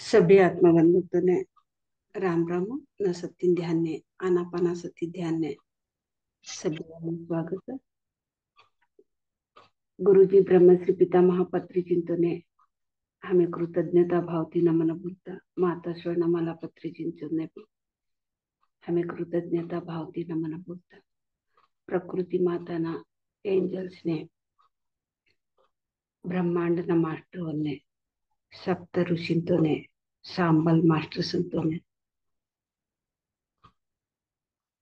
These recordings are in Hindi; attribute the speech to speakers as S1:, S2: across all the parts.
S1: सभी आत्मबंधुत्व ने राम राम न सत्य ध्यान ने आनापाना सती ध्यान ने सभी का स्वागत है। गुरु जी ब्रह्मश्री पिता महापत्री चिंतन ने हमें कृतज्ञता भावती नमन बोलता माता स्वर्णमाला पत्री चिंतन ने भी हमें कृतज्ञता भावती नमन बोलता प्रकृति माता ना एंजल्स ने ब्रह्मांड न मास्टर ने सप्त ऋषिंतों ने सांबल मास्टर संतों ने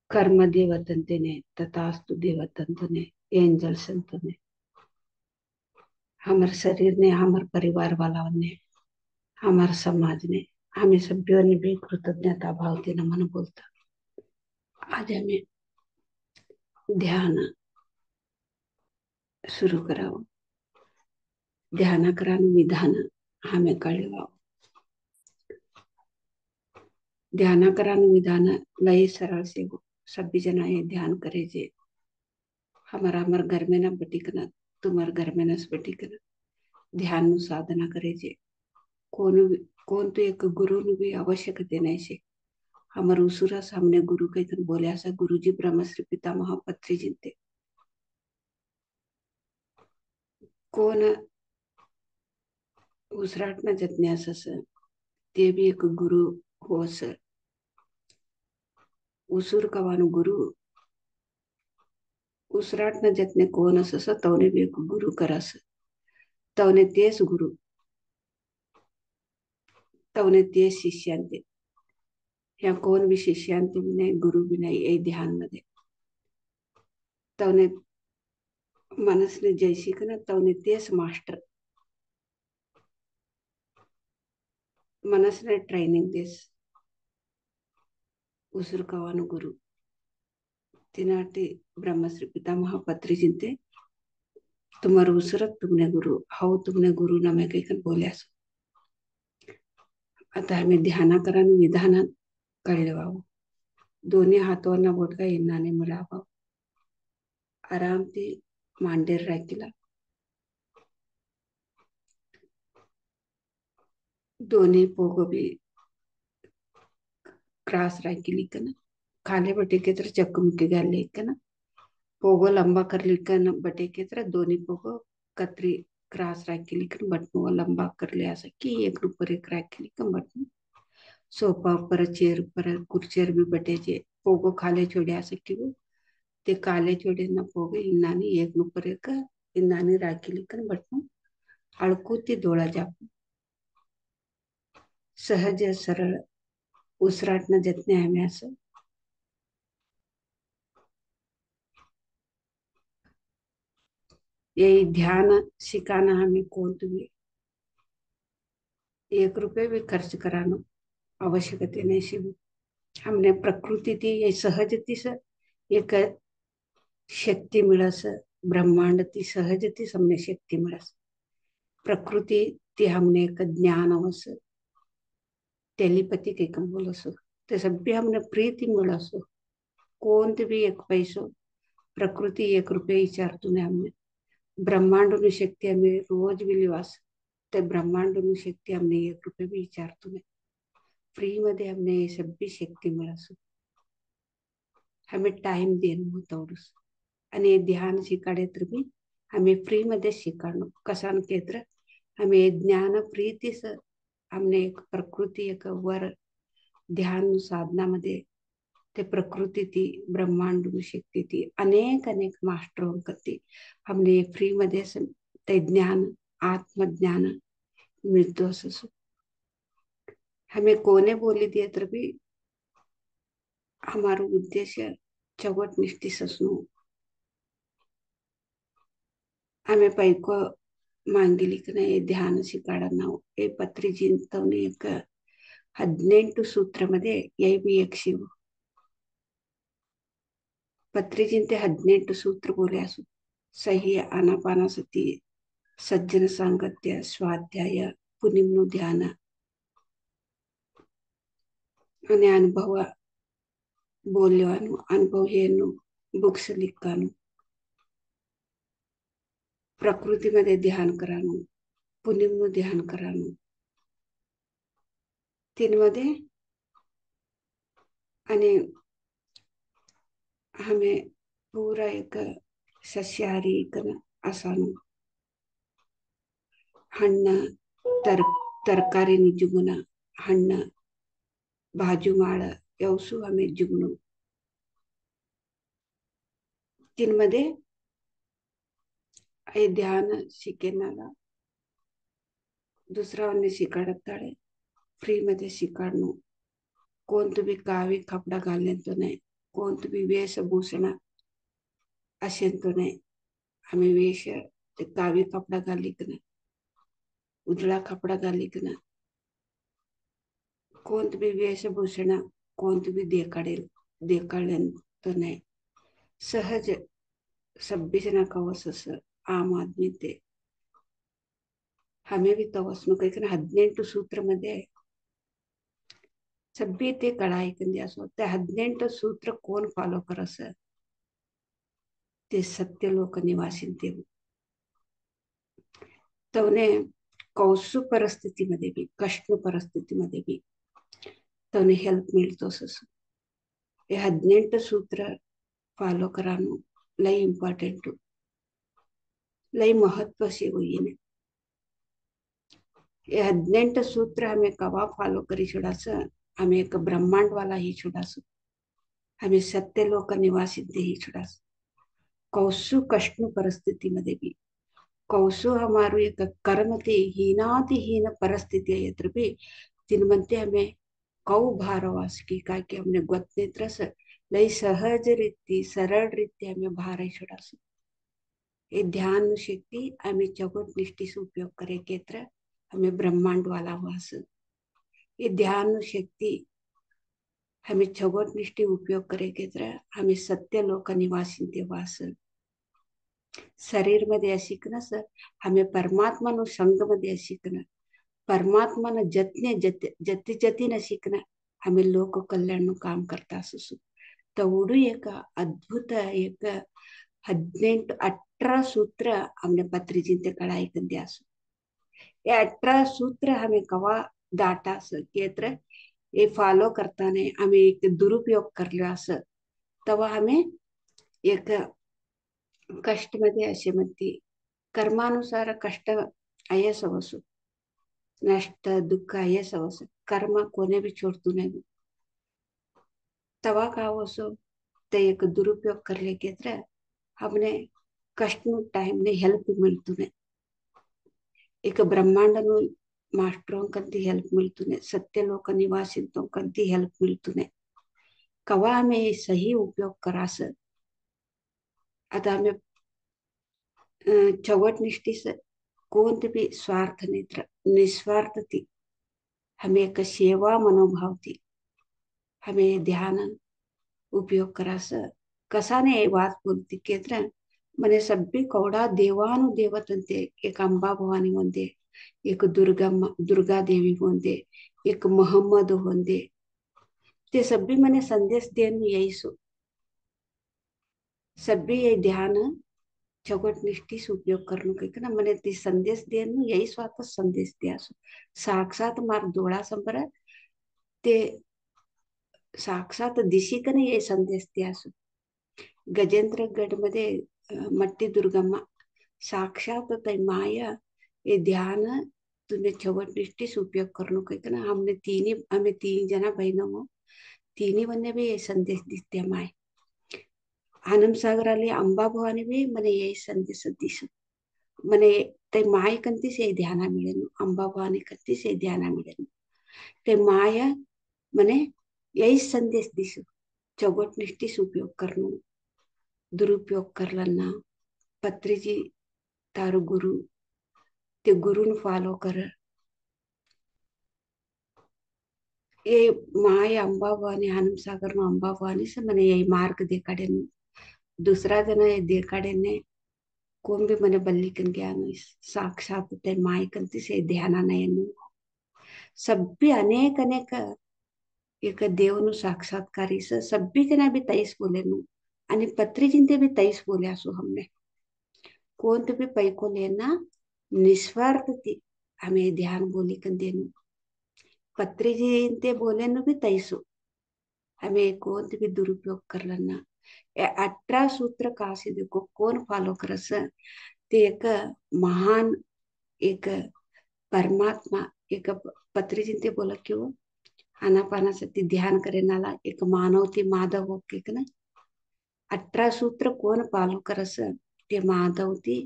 S1: कर्म देवतंते ने तथास्तु देवतंत ने एंजल संतों ने हमारे शरीर ने हमारे परिवार वालों ने हमारे समाज ने हमें सभ्यों ने भी कृतज्ञता भाव से नमन बोलता। आज हमें ध्यान सुरू करावं ध्यान करानं विधान हमें कळवावं। ध्यान करानं विधान लय सरल से हो सभी जना ये ध्यान करे जे हमारा हमारे घर में ना बटिकना तुम्हारे घर में ना बटिकना ध्यान नु साधना करे जे कौन तो एक गुरु नु भी आवश्यकता नहीं से हमारे उसुरा सामने गुरु के तन बोले ऐसा गुरु जी ब्रह्मश्री पिता महापत्री जिनते कोण उसराट न जतने असं ते भी एक गुरु हो सर उसुर कवानु गुरु उसराट न जतने कोण असं तवने भी एक गुरु करस तवने तेच गुरु तवने तेच शिष्यांते ह्या कोण भी शिष्यांते भी नाही गुरु भी नाही ये ध्यान मध्ये तवने मनसने जय शिकना तवने तेच मास्टर मनसने ट्रेनिंग देस उसुर कवानु गुरु तिनाटी ब्रह्मश्री पिता महापत्री चिंते तुम्हारे उसरत तुमने गुरु हाउ तुमने गुरु ना मैं कहीं बोले आता हमें ध्यान करानं विधान कळवावं दोन्ही हातांना बोटका इन्नाने मिळावं आराम ते मांडेर राखीला दोन्ही पोग भी क्रास राखीली कन खाले बटे के तर चक्कमुक्की घाले कन पोगो लंबा कर लिकन बटे के तर दोन्ही पोगो कतरी क्रास राखीली कन बटनो लंबा कर ले असं की एक ऊपर एक राखीली कन बटनो सोफा पर चेयर पर कुर्चेर भी बटे जे पोगो खाले छोड़े असं की वो ते काले छोड़े ना पोगे इन्नानी एक ऊपर एक इन्नानी राखीली कन बटनो अळकूती डोळा जापू सहज सरळ उसराटनं जतने हमें असं यही ध्यान सिखाना हमें कौन तुम्हें एक रुपये भी खर्च कराना आवश्यकता नहीं शिव हमने प्रकृती ती ये सहज ती स एक शक्ती मिळस ब्रह्मांड ती सहज ती हमने शक्ती मिळस प्रकृती ती हमने एक ज्ञान वस टेलीपैथी के कम बोलसो ते सब भी हमने प्रीति मिळसो कोणते भी एक पैसो प्रकृती एक रुपये विचारतो ने हमने ब्रह्मांड शक्ती हमें रोज भी लिवास ते ब्रह्मांड शक्ती हमने एक रुपये भी विचारतो ने फ्री मध्ये हमने ये सब भी शक्ती मिळसो हमें टाइम देणं होतं एवढंच आणि ध्यान शिकाडे तर भी हमें फ्री मध्ये शिकाणं कसान केत्र हमें ज्ञान प्रीतीस हमने एक प्रकृती एक वर ध्यान साधना मध्ये ते प्रकृती ती ब्रह्मांड शक्ती ती अनेक अनेक मास्टर करते हमने फ्री मध्ये ते ज्ञान आत्मज्ञान मिळतो असं हमें कोने बोली दिए तर भी हमारो उद्देश्य चौवट निष्ठी ससनो हमें पैको मांगिली नाही ध्यान शिकाडा नाव हे पत्री जिंतवणे एक 18 सूत्रमध्ये यही भी एक शिव पत्री जिंते 18 सूत्र बोले असो सही आनापानासती सज्जन सांगत्य स्वाध्याय पुनिम्नु ध्यान आणि अनुभव बोलवानु अनुभव हेनु बुक्स लिखानु प्रकृतीमध्ये ध्यान करानु पुनिम्नु ध्यान करानु तीन मध्ये आणि हमें पूरा एक सस्याहारी असानु ಹಣ್ಣ ತರಕಾರಿ ಜುಗುಣ ಹಣ್ಣ भाजू माळ यवसू हमें जुगनू जिनमध्ये हे ध्यान शिकेनाला दुसरा शिकाडताळे फ्री मध्ये शिकाडणू कोण तुम्ही कावी कपडा घालतो नाही कोण तुम्ही वेशभूषण असेंतो नाही आम्ही वेश कावी कपडा घालिक ना उजळा कपडा घालिक ना कोण तुम्ही वेशभूषण कोण तुम्ही देखाडेल नाही सहज सभ्य जना कवस आम आदमी ते हमें भी तवसनु कहीं 18 सूत्र मध्ये सभ्य ते कळाई कंदी असो ते 18 सूत्र कोण फॉलो करस ते सत्य लोक निवासी ते तवने कौसु परिस्थितीमध्ये बी कष्ट परिस्थितीमध्ये बी तवने हेल्प मिळतोस हे 18 सूत्र फॉलो करानो लई इम्पॉर्टंट लई महत्व से होईने ये 18 सूत्र हमें कवा फॉलो करी छुड़ास हमें एक ब्रह्मांड वाला ही छुड़ास हमें सत्य लोक निवासी ही छुड़ास कौसु कष्ट परिस्थिती मध्ये भी कौसु हमारू एक कर्म ते हीनाति हीन परिस्थिति है भी तीन मनते हमें कौ भारवास की का कि हमने गोतने तरस लई सहज रीति सरल रीति हमें भार छुड़ास ये ध्यान शक्ति हमें चौगट निष्ठि से उपयोग करे केत्र हमें ब्रह्मांड वाला वास ये ध्यान शक्ति हमें चौगट निष्ठि उपयोग करे केत्र हमें सत्य लोक निवासी ते वास शरीर मध्ये शिकणं सर हमें परमात्मा नो संग मध्ये शिकणं परमात्मा न जतने जति जति न शिकणं हमें लोक कल्याण काम करता असू तवडू एक अद्भुत एक 18 सूत्र हमने पत्रिजिंते कड़ाई कंदे असू ये 18 सूत्र हमें कवा डाटा केत्र ये फॉलो करता ने हमें एक दुरुपयोग कर लिया तवा हमें एक कष्ट मध्ये असे म्हणते कर्मानुसार कष्ट आहे सवसू नष्ट दुःख आहे सवसू कर्म कोने भी छोड़तू नहीं तवा का वसो ते एक दुरुपयोग कर ले केत्र हमने कष्ट टाइम ने हेल्प मिलतू ने एक ब्रह्मांड नु मास्टरों कंती हेल्प मिलतू ने सत्य लोक निवासी तो कंती हेल्प मिलतू ने कवा हमें सही उपयोग करास आता हमें चवट निष्ठि से कोणते भी स्वार्थ नेत्र निस्वार्थ थी हमें एक सेवा मनोभाव थी हमें ध्यान उपयोग करास कसा ने बात बोलती केत्र मने सभ्य कौड़ा देवानु देवतंते एक अंबा भवानी होंदे एक दुर्गा देवी होंदे एक मोहम्मद होंदे ते सभ्य मने संदेश देनु यही सो सभ्य ये ध्यान चौगट निष्ठि से उपयोग करने के ना मैंने ती संदेश देनु यही स्वात संदेश दिया सो साक्षात मार दोड़ा संपर ते साक्षात दिशी कने ये संदेश दिया सो गजेंद्रगड मध्ये मट्टी दुर्गम्मा साक्षात तय माया ये ध्यान तुमने चौगट निष्ठि से उपयोग करने के ना हमें तीन जना बहनों हो तीनी बन्ने भी ये संदेश दिते माय आनंद सागर आली अंबा भवानी भी मने यही संदेश दिस मने ते माय कंती से ध्यान मिळेनु अंबा भवानी कंती से ध्यान मिळेनु ते माया मने यही संदेश दिस चौगट निष्ठि से उपयोग करनु दुरुपयोग करलना पत्री जी तारू गुरु ते गुरुन फॉलो कर ये माय अंबा भवानी आनंद सागर नो अंबा भवानी से मने यही मार्ग देखाडेनु दूसरा जना ये देखाडेने कोण भी मने बल्लिकन ज्ञान साक्षात ते मायकंती से ध्याना नयनु सभ्य अनेक अनेक एक देवनु साक्षात्कारी सभ्य जना भी तैस बोलेनु आणि पत्रिजिंते भी तैस बोले असो हमने कोण भी पैको लेना निस्वार्थ थी हमें ध्यान बोली कन देनु पत्री जी ते बोले न भी तैसो हमें कौन भी दुरुपयोग कर लेना 18 सूत्र का से देखो कौन फॉलो करस ते एक महान एक परमात्मा एक पत्री जी ते बोला क्यों आनापानासती ध्यान करे नाला एक मानव ते माधव हो के ना 18 सूत्र कोण फॉलो करस ते माधव ते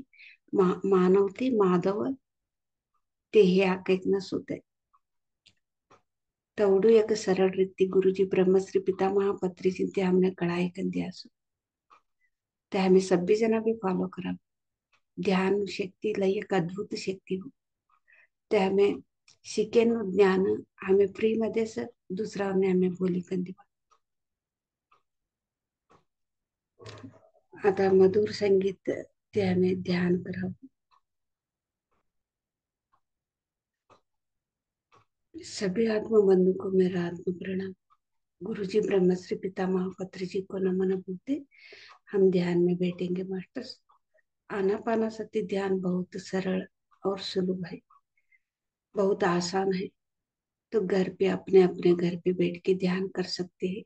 S1: मानव ते माधव ते हे आकैकनस होते तवडू एक सरळ रीति गुरुजी ब्रह्मश्री पितामह पत्री चिंते हमने कढ़ाई कर दिया सो ते हमें सभी जना भी फॉलो करा ध्यान शक्ती लई एक अद्भुत शक्ती हो ते हमें शिकेन ज्ञान हमें फ्री मध्येच दुसऱ्याने हमें बोली कर दिवा आता मधुर संगीत ते हमें ध्यान करावं सभी आत्मा बंधु को मेरा आत्म प्रणाम गुरुजी ब्रह्मश्री पितामह पत्री जी को नमन बोलते हम ध्यान में बैठेंगे मास्टर्स आनापानासती ध्यान बहुत सरल और सुलभ है बहुत आसान है तो घर पे अपने अपने घर पे बैठ के ध्यान कर सकते हैं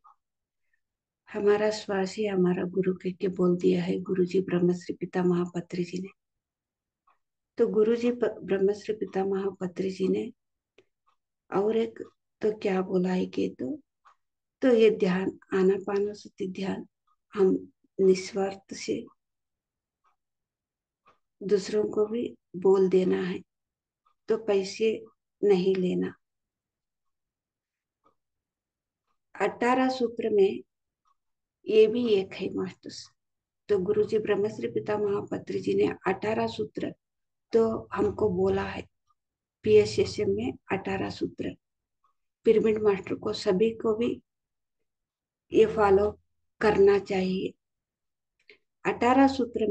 S1: हमारा श्वास ही हमारा गुरु कह के बोल दिया है गुरु जी ब्रह्मश्री पिता महापत्री जी ने तो गुरु जी ब्रह्मश्री पिता महापत्री जी ने और एक तो क्या बोला है कि तो ये ध्यान आनापानसती ध्यान हम निस्वार्थ से दूसरों को भी बोल देना है तो पैसे नहीं लेना 18 सूत्र में ये भी एक है मास्टर्स तो गुरुजी ब्रह्मश्री पिता महापत्री जी ने 18 सूत्र तो हमको बोला है पीएसएसएम में 18 सूत्र पिरामिड मास्टर को सभी को भी ये फॉलो करना चाहिए 18 सूत्र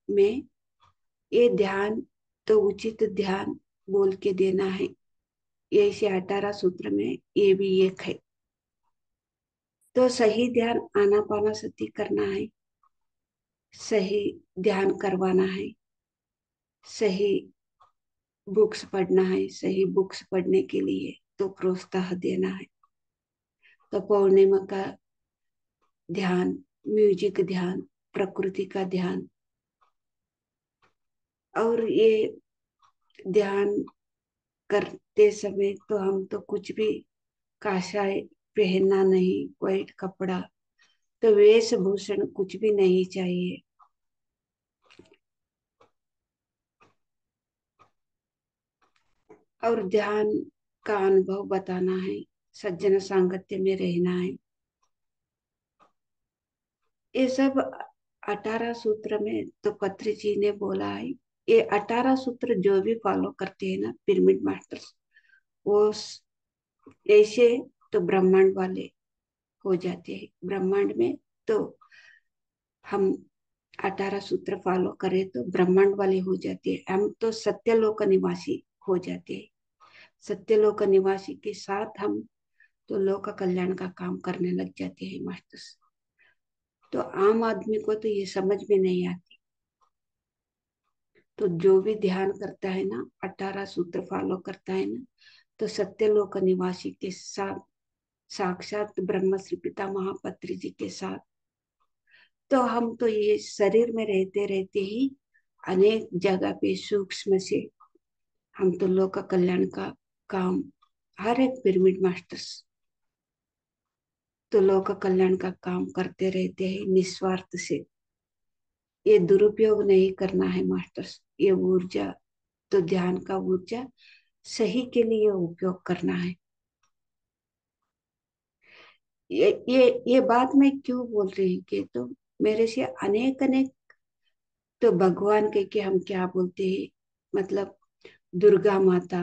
S1: में ये ध्यान तो उचित ध्यान बोल के देना है ये से 18 सूत्र में ये भी एक है तो सही ध्यान आनापाना सती करना है सही ध्यान करवाना है सही बुक्स पढ़ना है सही बुक्स पढ़ने के लिए तो प्रोत्साहन देना है तो पौर्णिमा का ध्यान म्यूजिक ध्यान प्रकृति का ध्यान और ये ध्यान करते समय तो हम तो कुछ भी काशाय पहनना नहीं व्हाइट कपड़ा तो वेशभूषण कुछ भी नहीं चाहिए और ध्यान का अनुभव बताना है सज्जन सांगत्य में रहना है ये सब 18 सूत्र में तो पत्री जी ने बोला है ये 18 सूत्र जो भी फॉलो करते हैं ना पिरामिड मास्टर्स वो ऐसे तो ब्रह्मांड वाले हो जाते हैं ब्रह्मांड में तो हम 18 सूत्र फॉलो करें तो ब्रह्मांड वाले हो जाते हैं हम तो सत्यलोक निवासी हो जाते हैं सत्यलोक निवासी के साथ हम तो लोक कल्याण का काम करने लग जाते हैं मास्टर्स तो आम आदमी को तो ये समझ में नहीं आती तो जो भी ध्यान करता है ना 18 सूत्र फॉलो करता है ना तो सत्यलोक निवासी के साथ साक्षात ब्रह्म श्री पिता महापत्री जी के साथ तो हम तो ये शरीर में रहते रहते ही अनेक जगह पे सूक्ष्म से हम तो लोक कल्याण का काम हर एक पिरामिड मास्टर्स तो लोक कल्याण का काम करते रहते हैं निस्वार्थ से ये दुरुपयोग नहीं करना है मास्टर्स ये ऊर्जा तो ध्यान का ऊर्जा सही के लिए उपयोग करना है ये बात मैं क्यों बोल रही हूँ कि तो मेरे से अनेक अनेक तो भगवान के हम क्या बोलते हैं मतलब दुर्गा माता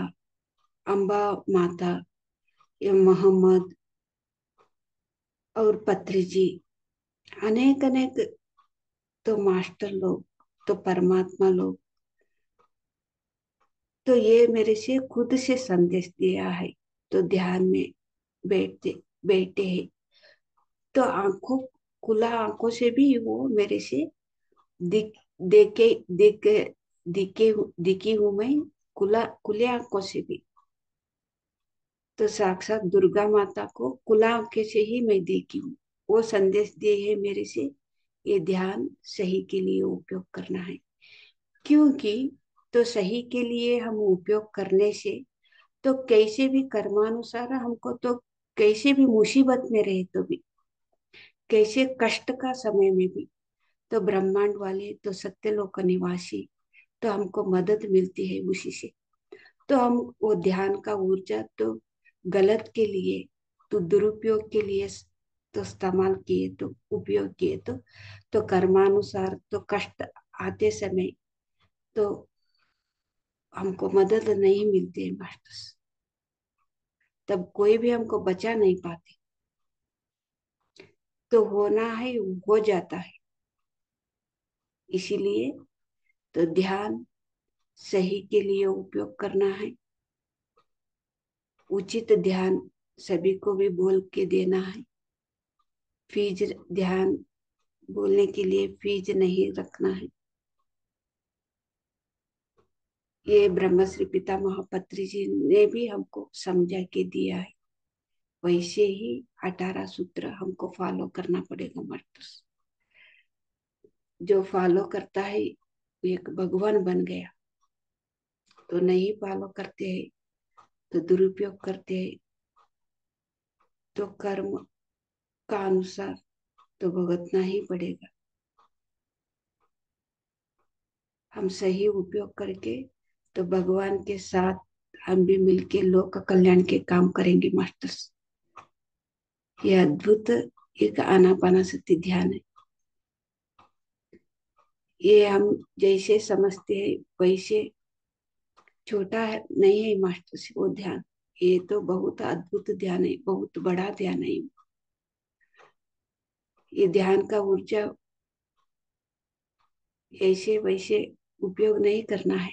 S1: अम्बा माता ये मोहम्मद और पत्री जी अनेक अनेक तो मास्टर लोग तो परमात्मा लोग तो ये मेरे से खुद से संदेश दिया है तो ध्यान में बैठते बैठे हैं तो आंखों खुला आंखों से भी वो मेरे से दिख देखे दिख दिखे दिखी हूं मैं खुला खुले आंखों से भी तो साक्षात दुर्गा माता को खुला आंखें से ही मैं देखी हूँ। वो संदेश दिए है मेरे से, ये ध्यान सही के लिए उपयोग करना है। क्योंकि तो सही के लिए हम उपयोग करने से तो कैसे भी कर्मानुसार हमको तो कैसे भी मुसीबत में रहे तो भी, कैसे कष्ट का समय में भी, तो ब्रह्मांड वाले तो सत्यलोक निवासी तो हमको मदद मिलती है उसी से। तो हम वो ध्यान का ऊर्जा तो गलत के लिए, तो दुरुपयोग के लिए तो इस्तेमाल किए, तो उपयोग किए, तो कर्मानुसार तो कष्ट आते समय तो हमको मदद नहीं मिलती है मास्टर्स, तब कोई भी हमको बचा नहीं पाते। तो होना है हो जाता है। इसीलिए तो ध्यान सही के लिए उपयोग करना है। उचित ध्यान सभी को भी बोल के देना है। फीज ध्यान बोलने के लिए फीज नहीं रखना है। ये ब्रह्मश्री पितामह पत्री जी ने भी हमको समझा के दिया है। वैसे ही 18 सूत्र हमको फॉलो करना पड़ेगा मास्टर्स। जो फॉलो करता है एक भगवान बन गया, तो नहीं फॉलो करते हैं तो दुरुपयोग करते हैं, तो कर्म का अनुसार तो भुगतना ही पड़ेगा। हम सही उपयोग करके तो भगवान के साथ हम भी मिलके लोक कल्याण के काम करेंगे मास्टर्स। ये अद्भुत एक आनापानासति ध्यान है। ये हम जैसे समझते हैं वैसे छोटा है नहीं है मास्टर्स वो ध्यान। ये तो बहुत अद्भुत ध्यान है, बहुत बड़ा ध्यान है। ये ध्यान का ऊर्जा ऐसे वैसे उपयोग नहीं करना है,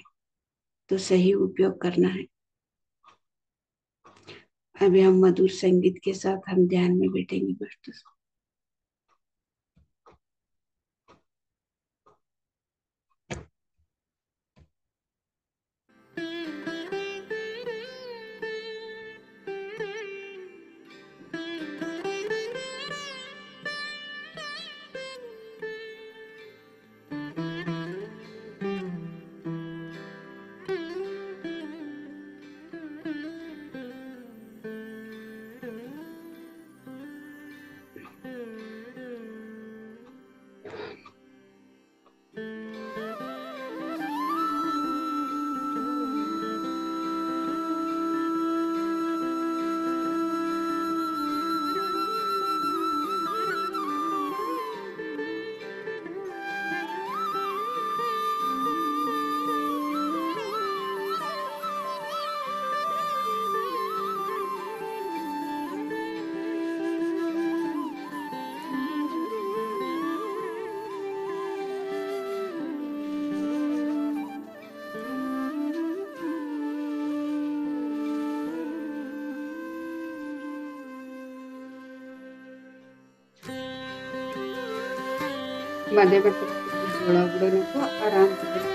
S1: तो सही उपयोग करना है। अभी हम मधुर संगीत के साथ हम ध्यान में बैठेंगे मास्टर। मध्ये मध्ये डोळा उघडू नको, आराम से बैठ।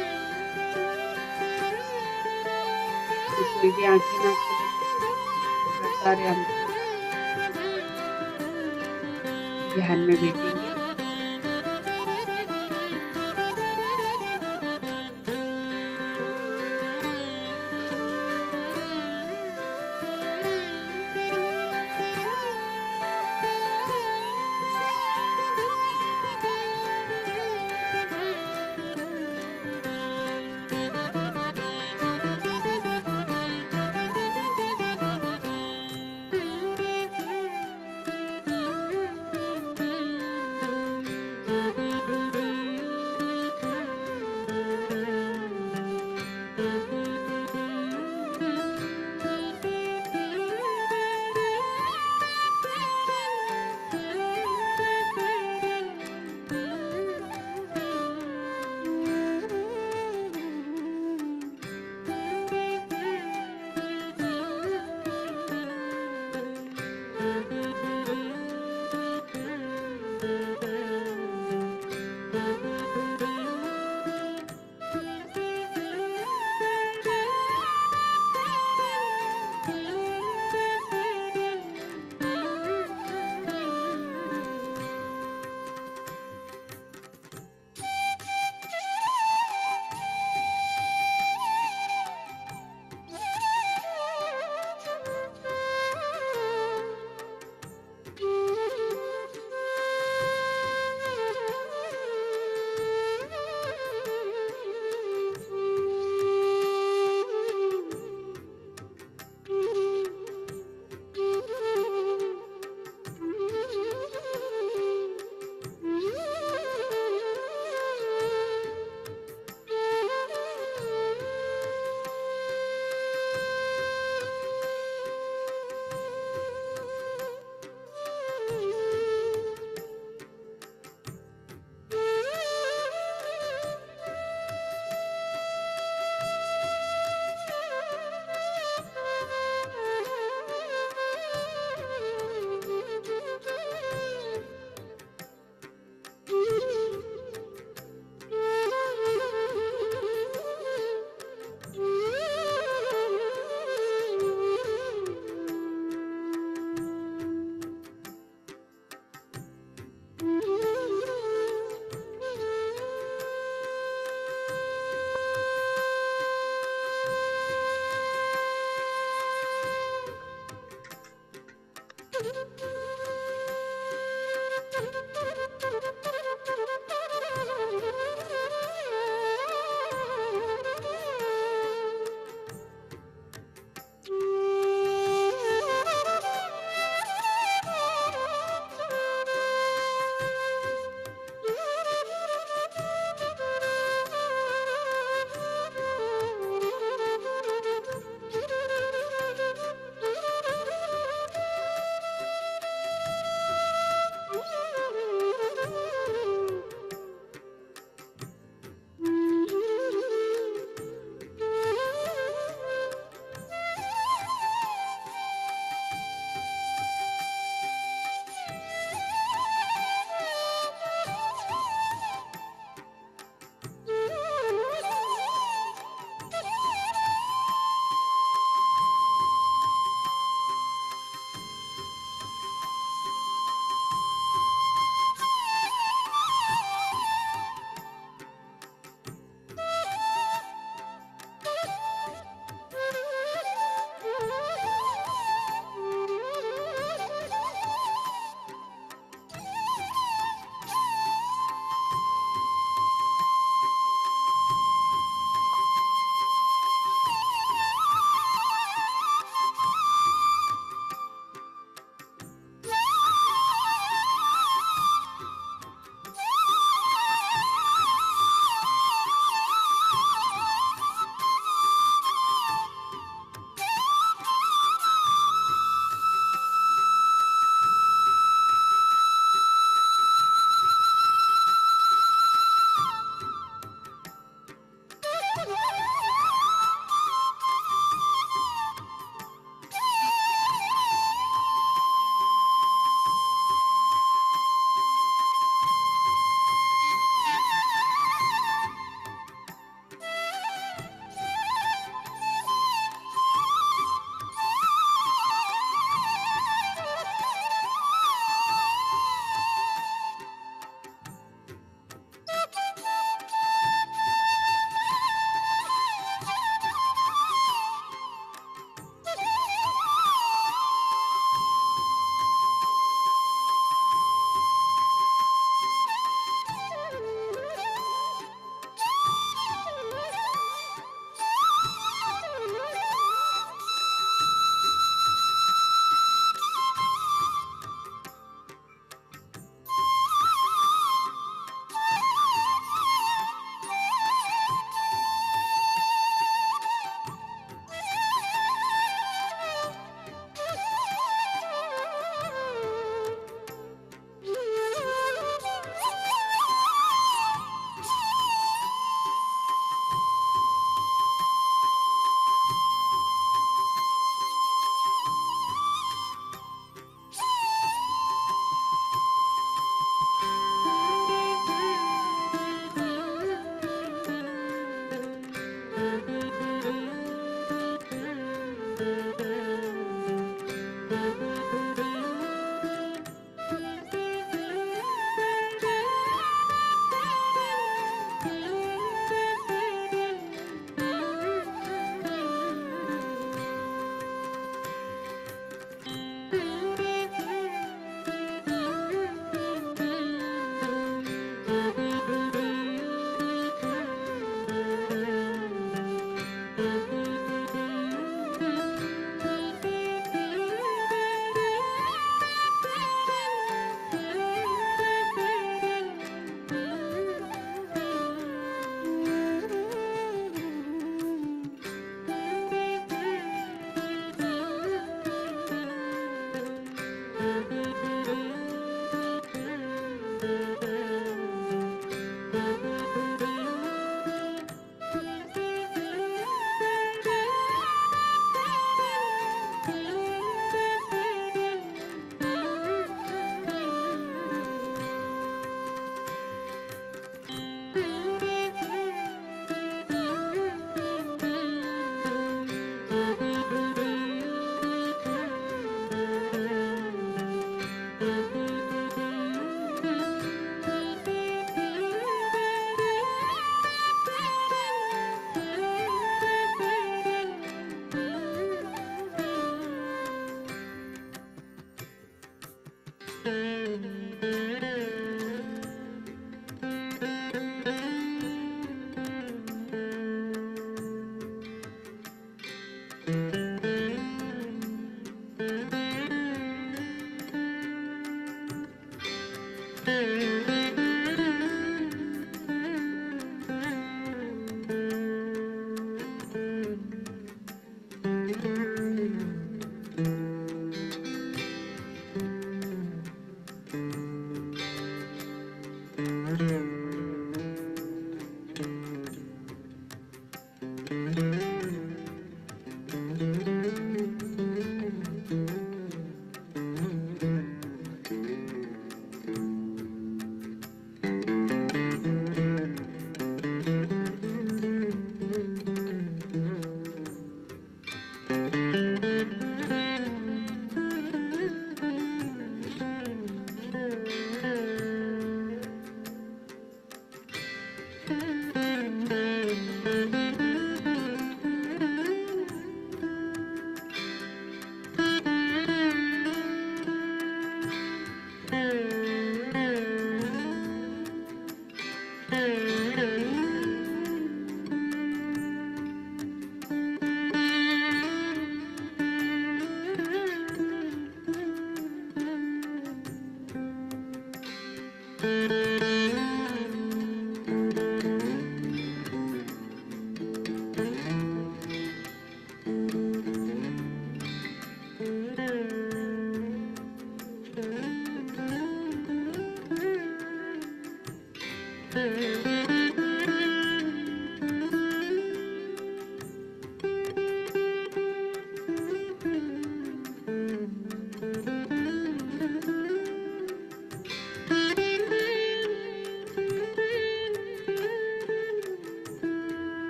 S1: कोई भी आंखें ना खोले, लगातार हम ध्यान में बैठेंगे।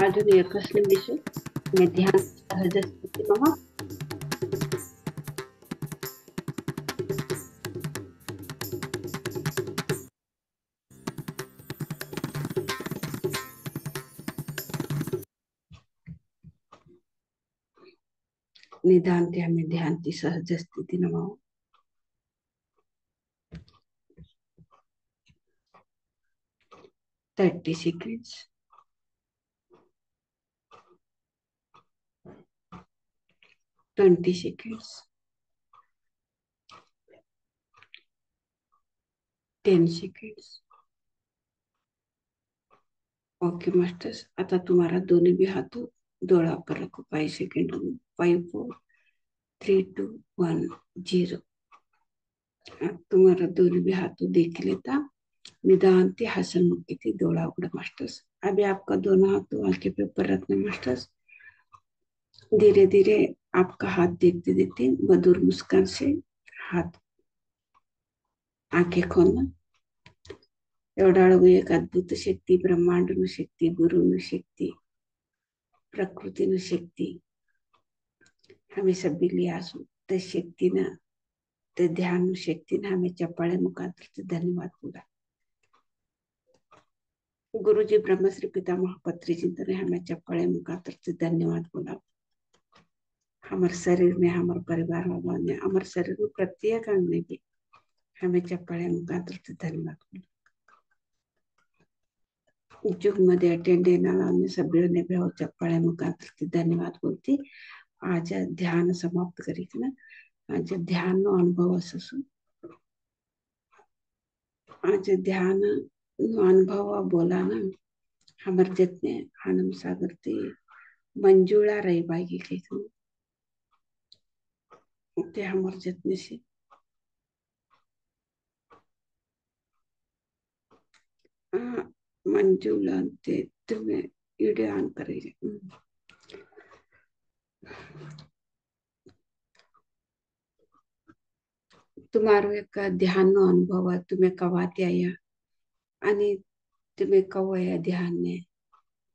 S1: अजून एकच निमिष मी ध्यान सहज स्थिती मग निदान आम्ही ध्यान ती सहज स्थिती नमः 30 seconds 20 seconds 10 seconds. Okay masters. आता तुम्हारा दोनों भी हाथों दौड़ा कर रखो 5 सेकंड में. 5 4 3 2 1 0. तुम्हारा दोनों भी हाथों देख लेता. निदानते हसनमुखी थी दौड़ा उगड़ा मास्टर्स. अभी आपका दोनों हाथों हल्के पे ऊपर रखना मास्टर्स. धीरे धीरे आपका हाथ देखते देखते मधुर मुस्कान से हाथ आंखें खोलना. एवढाळू एक अद्भुत शक्ती, ब्रह्मांड शक्ती, गुरु शक्ती, प्रकृती शक्ती हमें सभी लिया असो त्या शक्तीनं, त्या ध्यान शक्तीनं हमें चप्पाळे मुखांतर धन्यवाद बोला. गुरुजी ब्रह्मश्री पितामह पत्री चिंतन हमें चप्पाळे मुखांतर धन्यवाद बोला. हमारे शरीर में, हमारे परिवार में, हमारे शरीर में प्रत्येक अंग में भी हमें चप्पाळे मुखांतर धन्यवाद बोला. जुग मध्ये अटेंड येणाऱ्या सभ्योने भी चप्पाळे मुखांतर धन्यवाद बोलती. आज ध्यान समाप्त करी ना. आज ध्यान नो अनुभव असो. आज ध्यान नो अनुभव बोला ना. हमारे जितने आनंद सागर थी मंजुला रही बागी के ते हमारे जितने से मंजुला ते तुम्हें वीडियो ऑन करेंगे. तुम्हारो एक ध्यान नो अनुभव तुम्हें कवाते आया आणि तुम्हें कवया ध्यान ने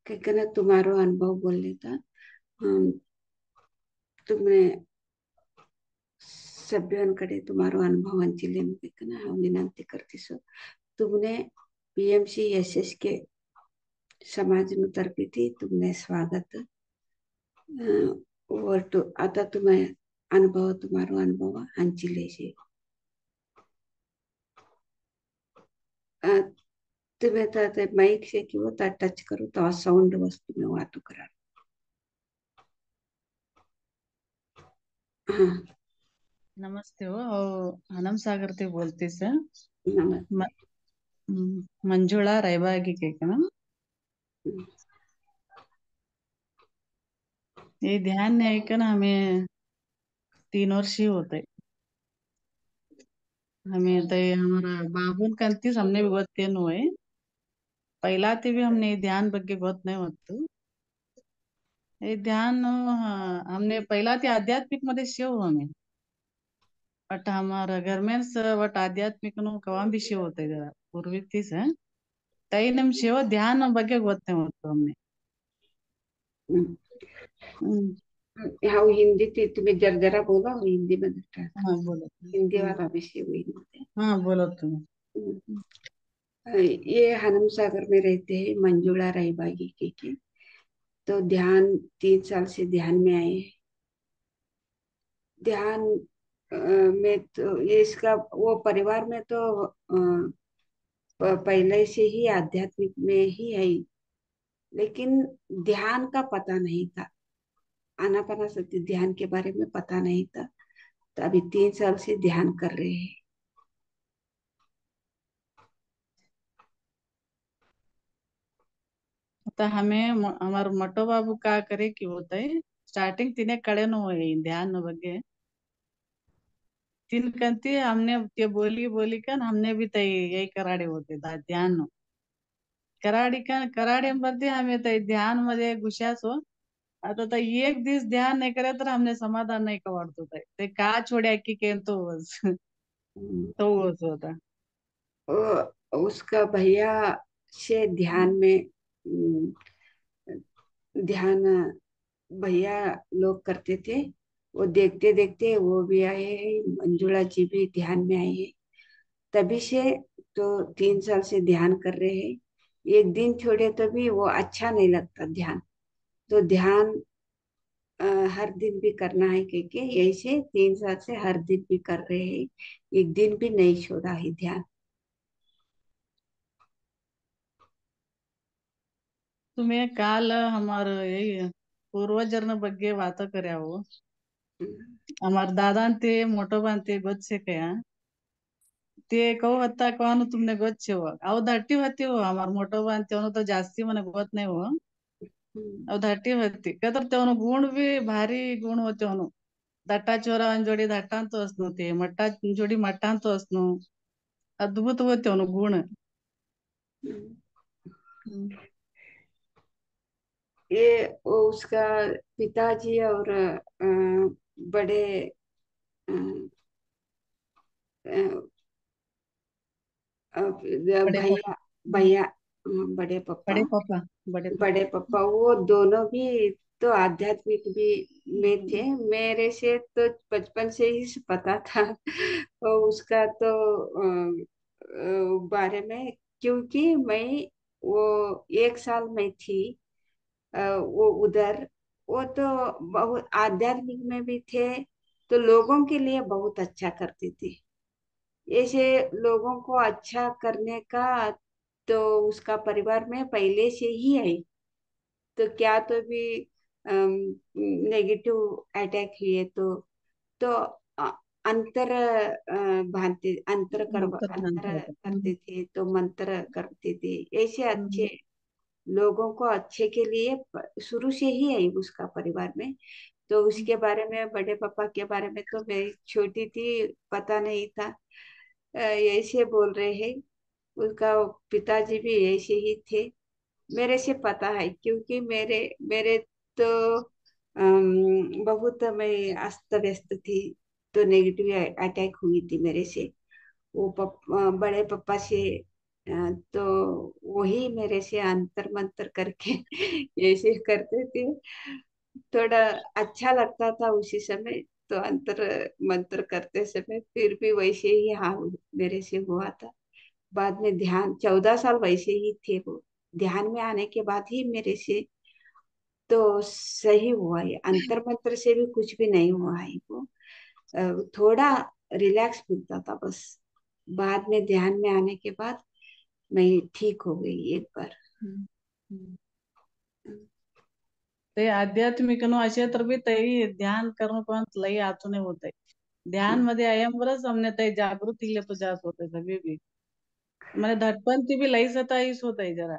S1: कहना तुम्हारो अनुभव बोल लेता. तुम्हें सभ्यांकडे तुम्हारो अनुभवांची लेन विनंती करते सो. तुमने पीएमसी एसएस के समाज तरफी थी. तुमने स्वागत और आता तुम्हें अनुभव तुम्हारो अनुभव हंची ले. तुम्हें तो माइक से कि वो टच करो तो साउंड वस्तु में वातो करा. हाँ
S2: नमस्ते हो. आनंद सागर ते बोलते सर.
S1: नमस्ते.
S2: मंजुळा रायबागी के ना. ये ध्यान है का ना. हमें 3 वर्ष ही होते. हमें तो हमारा बाबून कंतीस हमने भी बहुत तेन हुए. पहला ते भी हमने ध्यान बग्गे बहुत नहीं होतो. ये ध्यान हमने पहिला ते आध्यात्मिक मध्ये शिव हमें. बट हमारा घर में वट आध्यात्मिक नो कवा भी शिव होते जरा पूर्वी तीस है. तई नम शिव ध्यान बग्गे गोते होतो हमने.
S1: हाँ हिंदी थी. तुम्हें जरा बोला हिंदी में.
S2: हाँ बोलो.
S1: हिंदी वाला विषय हुई.
S2: हाँ बोलो तुम.
S1: ये हनम सागर में रहते हैं मंजुला रायबागी के. तो ध्यान 3 साल से ध्यान में आए हैं. ध्यान में तो ये इसका वो परिवार में तो पहले से ही आध्यात्मिक में ही है. लेकिन ध्यान का पता नहीं था. आनापानासती ध्यान के बारे में पता नहीं था. तो अभी 3 साल से ध्यान कर रहे हैं.
S2: तो हमें हमारे मटो बाबू का करे कि होता है. स्टार्टिंग तिने कड़े न हुए ध्यान न बगे. तीन कंती हमने ये बोली बोली का हमने भी तय यही कराड़े होते था ध्यान न. कराड़ी का कराड़ी मध्ये हमें तय ध्यान मध्ये घुसास हो. आता तर एक दिवस ध्यान नहीं करे तर हमने समाधान नहीं कवाड़तो था. ते का छोड्या की के तो होता.
S1: उसका भैया से ध्यान में ध्यान भैया लोग करते थे. वो देखते देखते वो भी आए हैं. मंजुला जी भी ध्यान में आई है. तभी से तो 3 साल से ध्यान कर रहे हैं. एक दिन छोड़े तो भी वो अच्छा नहीं लगता ध्यान. तो ध्यान हर दिन भी करना है क्योंकि यही से 3 साल से हर दिन भी कर रहे हैं. एक दिन भी नहीं छोड़ा है ध्यान.
S2: तुम्हें काल हमार यही पूर्वजरन बग्गे बात कर्या हो. हमार दादा ते मोटो बांते गोद से कया. ते कहो होता कौन तुमने गोच्छे हो अव धट्टी होती हो हमार मोटो बन तेवनो तो जास्ती मने गोत नहीं हो
S1: हम्म,
S2: अव धट्टी होती कतर तेवनो गुण भी भारी गुण होते होनो दट्टा चोरा जोडी दट्टा तो असनो ते मट्टा जोडी मट्टा तो असनो अद्भुत होते होनो गुण
S1: हम्म।
S2: हम्म,
S1: ये वो उसका पिताजी और बड़े अ, अ,
S2: बड़े
S1: भैया
S2: पापा
S1: भैया बड़े पापा
S2: बड़े पापा बड़े
S1: बड़े
S2: पापा
S1: पापा वो दोनों भी तो आध्यात्मिक भी में थे। मेरे से तो बचपन से ही पता था और उसका तो बारे में, क्योंकि मैं वो एक साल में थी वो उधर। वो तो बहुत आध्यात्मिक में भी थे, तो लोगों के लिए बहुत अच्छा करती थी। ऐसे लोगों को अच्छा करने का तो उसका परिवार में पहले से ही है। तो क्या तो भी नेगेटिव अटैक हुए तो अ, अंतर भांति
S2: अंतर
S1: अंतर
S2: भ्रांत होता
S1: करते थे, तो मंत्र करते थे। ऐसे अच्छे
S2: हम्म,
S1: लोगों को अच्छे के लिए शुरू से ही है उसका परिवार में। तो उसके बारे में, बड़े पापा के बारे में तो मैं छोटी थी, पता नहीं था। ऐसे बोल रहे हैं उसका पिताजी भी ऐसे ही थे। मेरे से पता है, क्योंकि मेरे मेरे तो बहुत मैं अस्त व्यस्त थी, तो नेगेटिव अटैक हुई थी मेरे से। वो बड़े पापा से तो वही मेरे से अंतर मंतर करके ऐसे करते थे। थोड़ा अच्छा लगता था उसी समय, तो अंतर मंत्र करते समय फिर भी वैसे ही हाल मेरे से हुआ था। बाद में ध्यान 14 साल वैसे ही थे वो। ध्यान में आने के बाद ही मेरे से तो सही हुआ। ये अंतर मंत्र से भी कुछ भी नहीं हुआ है वो। थोड़ा रिलैक्स मिलता था बस। बाद में ध्यान में आने के बाद मैं ठीक हो गई एक बार।
S2: हम्म, हम्म. ते आध्यात्मिकनो असे तर बी तरी ध्यान करणं पण लई आतून होतंय ध्यान मध्ये आयम हमने तय जागृति ले तो जात होते सभी भी मैंने धटपन ती भी लई सताईस होतंय जरा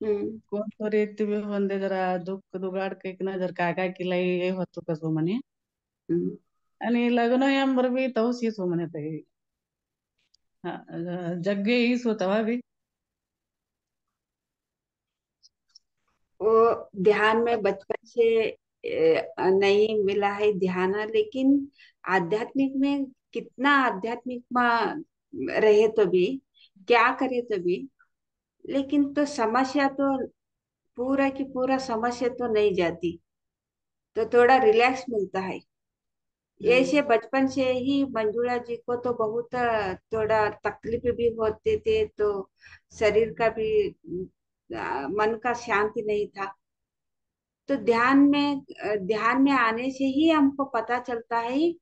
S1: हम्म,
S2: कोण तरी ती भी बंदे जरा दुःख दुगाड कैक ना जर काय काय की लई हे होतो कसो म्हणे
S1: हम्म।
S2: आणि लग्न यांबर बी तवस हीच हो म्हणे तय हा जग्गे हीच होता वा भी
S1: वो ध्यान में बचपन से नहीं मिला है ध्यान, लेकिन आध्यात्मिक में कितना आध्यात्मिक में रहे तो भी, क्या करे तो भी, लेकिन तो समस्या तो पूरा की पूरा समस्या तो नहीं जाती। तो थोड़ा रिलैक्स मिलता है। ऐसे
S2: हम्म
S1: बचपन से ही मंजुळा जी को तो बहुत थोड़ा तकलीफ भी होते थे, तो शरीर का भी मन का शांति नहीं था। तो ध्यान में आने से ही हमको पता चलता है,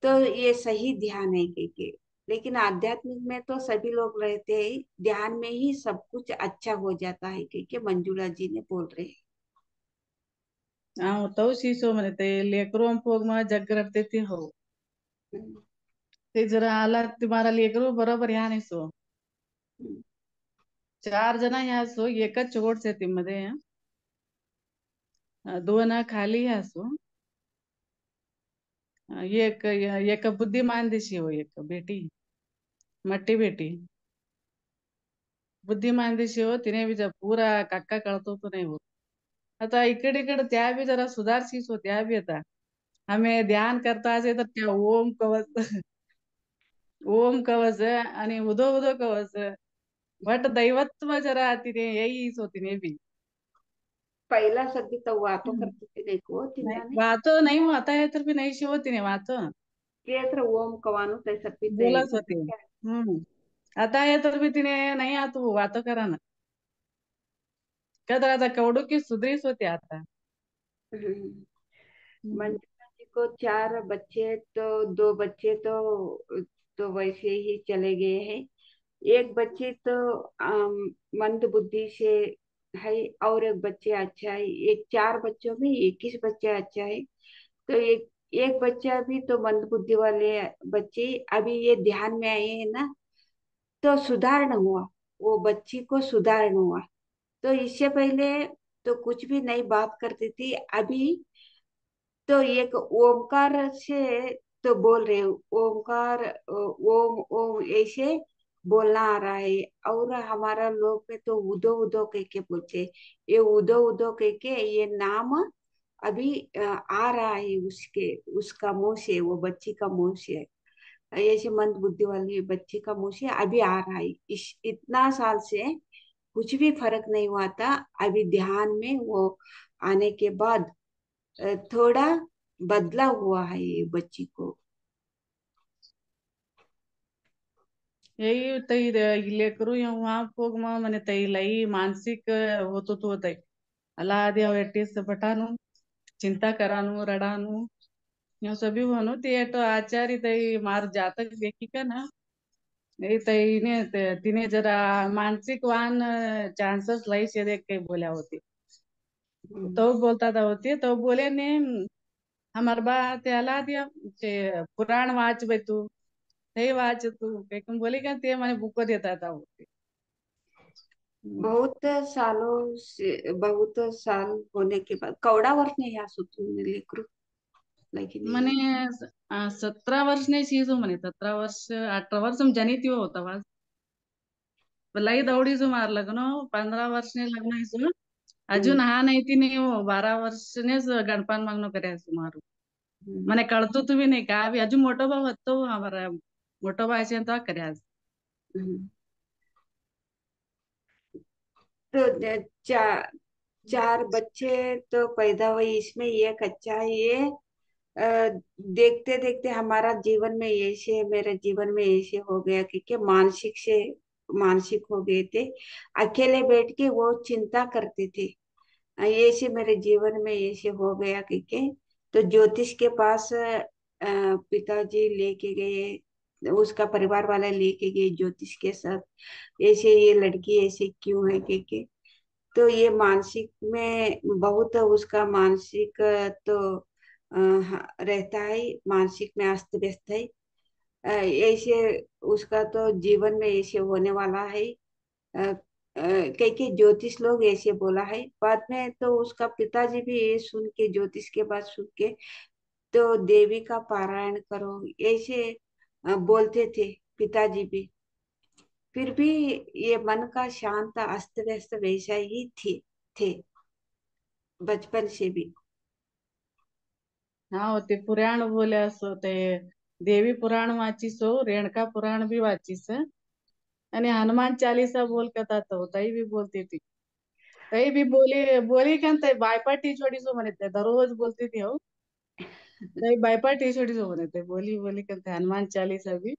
S1: तो ये सही ध्यान है के। लेकिन आध्यात्मिक में तो सभी लोग रहते हैं, ध्यान में ही सब कुछ अच्छा हो जाता है के मंजुळा जी ने बोल रहे
S2: तवस हीच हो म्हणे ते लेकरू पोग मग जग रडते ती हो
S1: हैं।
S2: ते जरा आला तुम्हाला लेकरू बरोबर ह्या नाही सो
S1: हम्म,
S2: 4 जण ह्या सो एकच ओढ से ती मध्ये 2 खाली ह्या सो एक एक बुद्धिमान दिशी हो एक बेटी मट्टी बेटी बुद्धिमान दिशी हो तिने बी जर पुरा काका कळतो तो नाही हो आता इकडे इकडे त्या बी जरा सुधारशीच हो त्या बी आता हमें ध्यान करता असे तर त्या ओम कवच ओम कवच आणि उदो उदो कवच बट दैवत्व जरा तिने यहीच होती ने बी
S1: पहला सदी तो वातो
S2: हम्म.
S1: करते थे देखो
S2: नाही
S1: तिन्हाने
S2: वातो नाही हो आता हे तर बी नाही शिव तिने वातो
S1: केत्र ओम कवानु तैसा पिते
S2: बोलत होते हम्म आता हे तर बी तिने नाही आतो वातो करा ना आता कवडू की सुधरीच होते आता हम्म.
S1: मंजुला जी को 4 बच्चे, तो 2 बच्चे तो वैसे ही चले गए हैं। एक बच्ची तो मंद बुद्धि से है, और एक बच्चे अच्छा है। एक 4 बच्चों में एक ही बच्चा अच्छा है। तो एक एक बच्चा भी तो मंद बुद्धि वाले बच्चे अभी ये ध्यान में आए हैं ना, तो सुधारण हुआ, वो बच्ची को सुधारण हुआ। तो इससे पहले तो कुछ भी नहीं बात करती थी, अभी तो एक ओमकार से तो बोल रहे हो, ओमकार ओम ओम ऐसे बोलना आ रहा है। और हमारा लोग में तो उदो उदो कह के बोलते, ये उदो उदो कह के ये नाम अभी आ रहा है उसके, उसका मुंह से, वो बच्ची का मुंह से, ऐसे मंद बुद्धि वाली बच्ची का मुंह से अभी आ रहा है। इतना साल से कुछ भी फर्क नहीं हुआ था, अभी ध्यान में वो आने के बाद थोड़ा बदला हुआ है ये बच्ची को।
S2: यही तई लेकरू वहाँ ಹೋಗ್ ಮನೆ ತೈ ಲೈ मानसिक होतो तो होतय अला आधी एटीस बटानु चिंता करानु रडानु यो सभी होनो ते तो आचारी तई मार जातक देखी का ना नहीं तई ने तिने जरा मानसिक वान चांसेस लई से देख के बोला होती
S1: हम्म,
S2: तो बोलता था होती तो बोले ने हमार बा ते अला दिया ते पुराण वाच बे तू नहीं वाच तू कहीं बोली का ते मैंने बुक देता था होती
S1: बहुत सालों से, बहुत साल होने के बाद कवडा वर्ष नहीं आ सुतून लेकरू लेकिन
S2: मने 17 वर्ष नाही शिजू म्हणे 17 वर्ष 18 वर्ष जनित होता वाज लई दौडी जो मार लग्न 15 वर्ष ने लग्न आहे
S1: हम्म,
S2: अजून हा नाही ती नाही 12 वर्षनेच गणपान मागणं करायचं मारू
S1: हम्म,
S2: મને કળતું તું બી નહીં કે આ બી હજુ મોટો ભાવ હતો અમારા મોટો ભાઈ છે તો આ કર્યા
S1: हम्म। तो चार बच्चे तो पैदा हुए, इसमें एक अच्छा है ये। देखते देखते हमारा जीवन में ऐसे, मेरे जीवन में ऐसे हो गया क्योंकि मानसिक से मानसिक हो गए थे। अकेले बैठ के वो चिंता करते थे, ऐसे मेरे जीवन में ऐसे हो गया क्योंकि तो ज्योतिष के पास पिताजी लेके गए, उसका परिवार वाले लेके गए ज्योतिष के साथ, ऐसे ये लड़की ऐसे क्यों है क्योंकि तो ये मानसिक में बहुत उसका मानसिक तो रहता है, मानसिक में अस्त व्यस्त है। ऐसे उसका तो जीवन में ऐसे होने वाला है। कई कई ज्योतिष लोग ऐसे बोला है, बाद में तो उसका पिताजी भी ये सुन के, ज्योतिष के बाद सुन के तो देवी का पारायण करो ऐसे बोलते थे पिताजी भी। फिर भी ये मन का शांत अस्त व्यस्त वैसा ही थे बचपन से भी।
S2: हा होते पुराण बोले असो ते देवी पुराण वाचिसो रेणका पुराण भी वाचिस आणि हनुमान चालीसा बोल कथा तो तई भी बोलती थी तई भी बोली बोली का तई बायपाटी छोड़ी सो मने ते दररोज बोलती थी हो तई बायपाटी छोड़ी सो मने ते बोली बोली का हनुमान चालीसा भी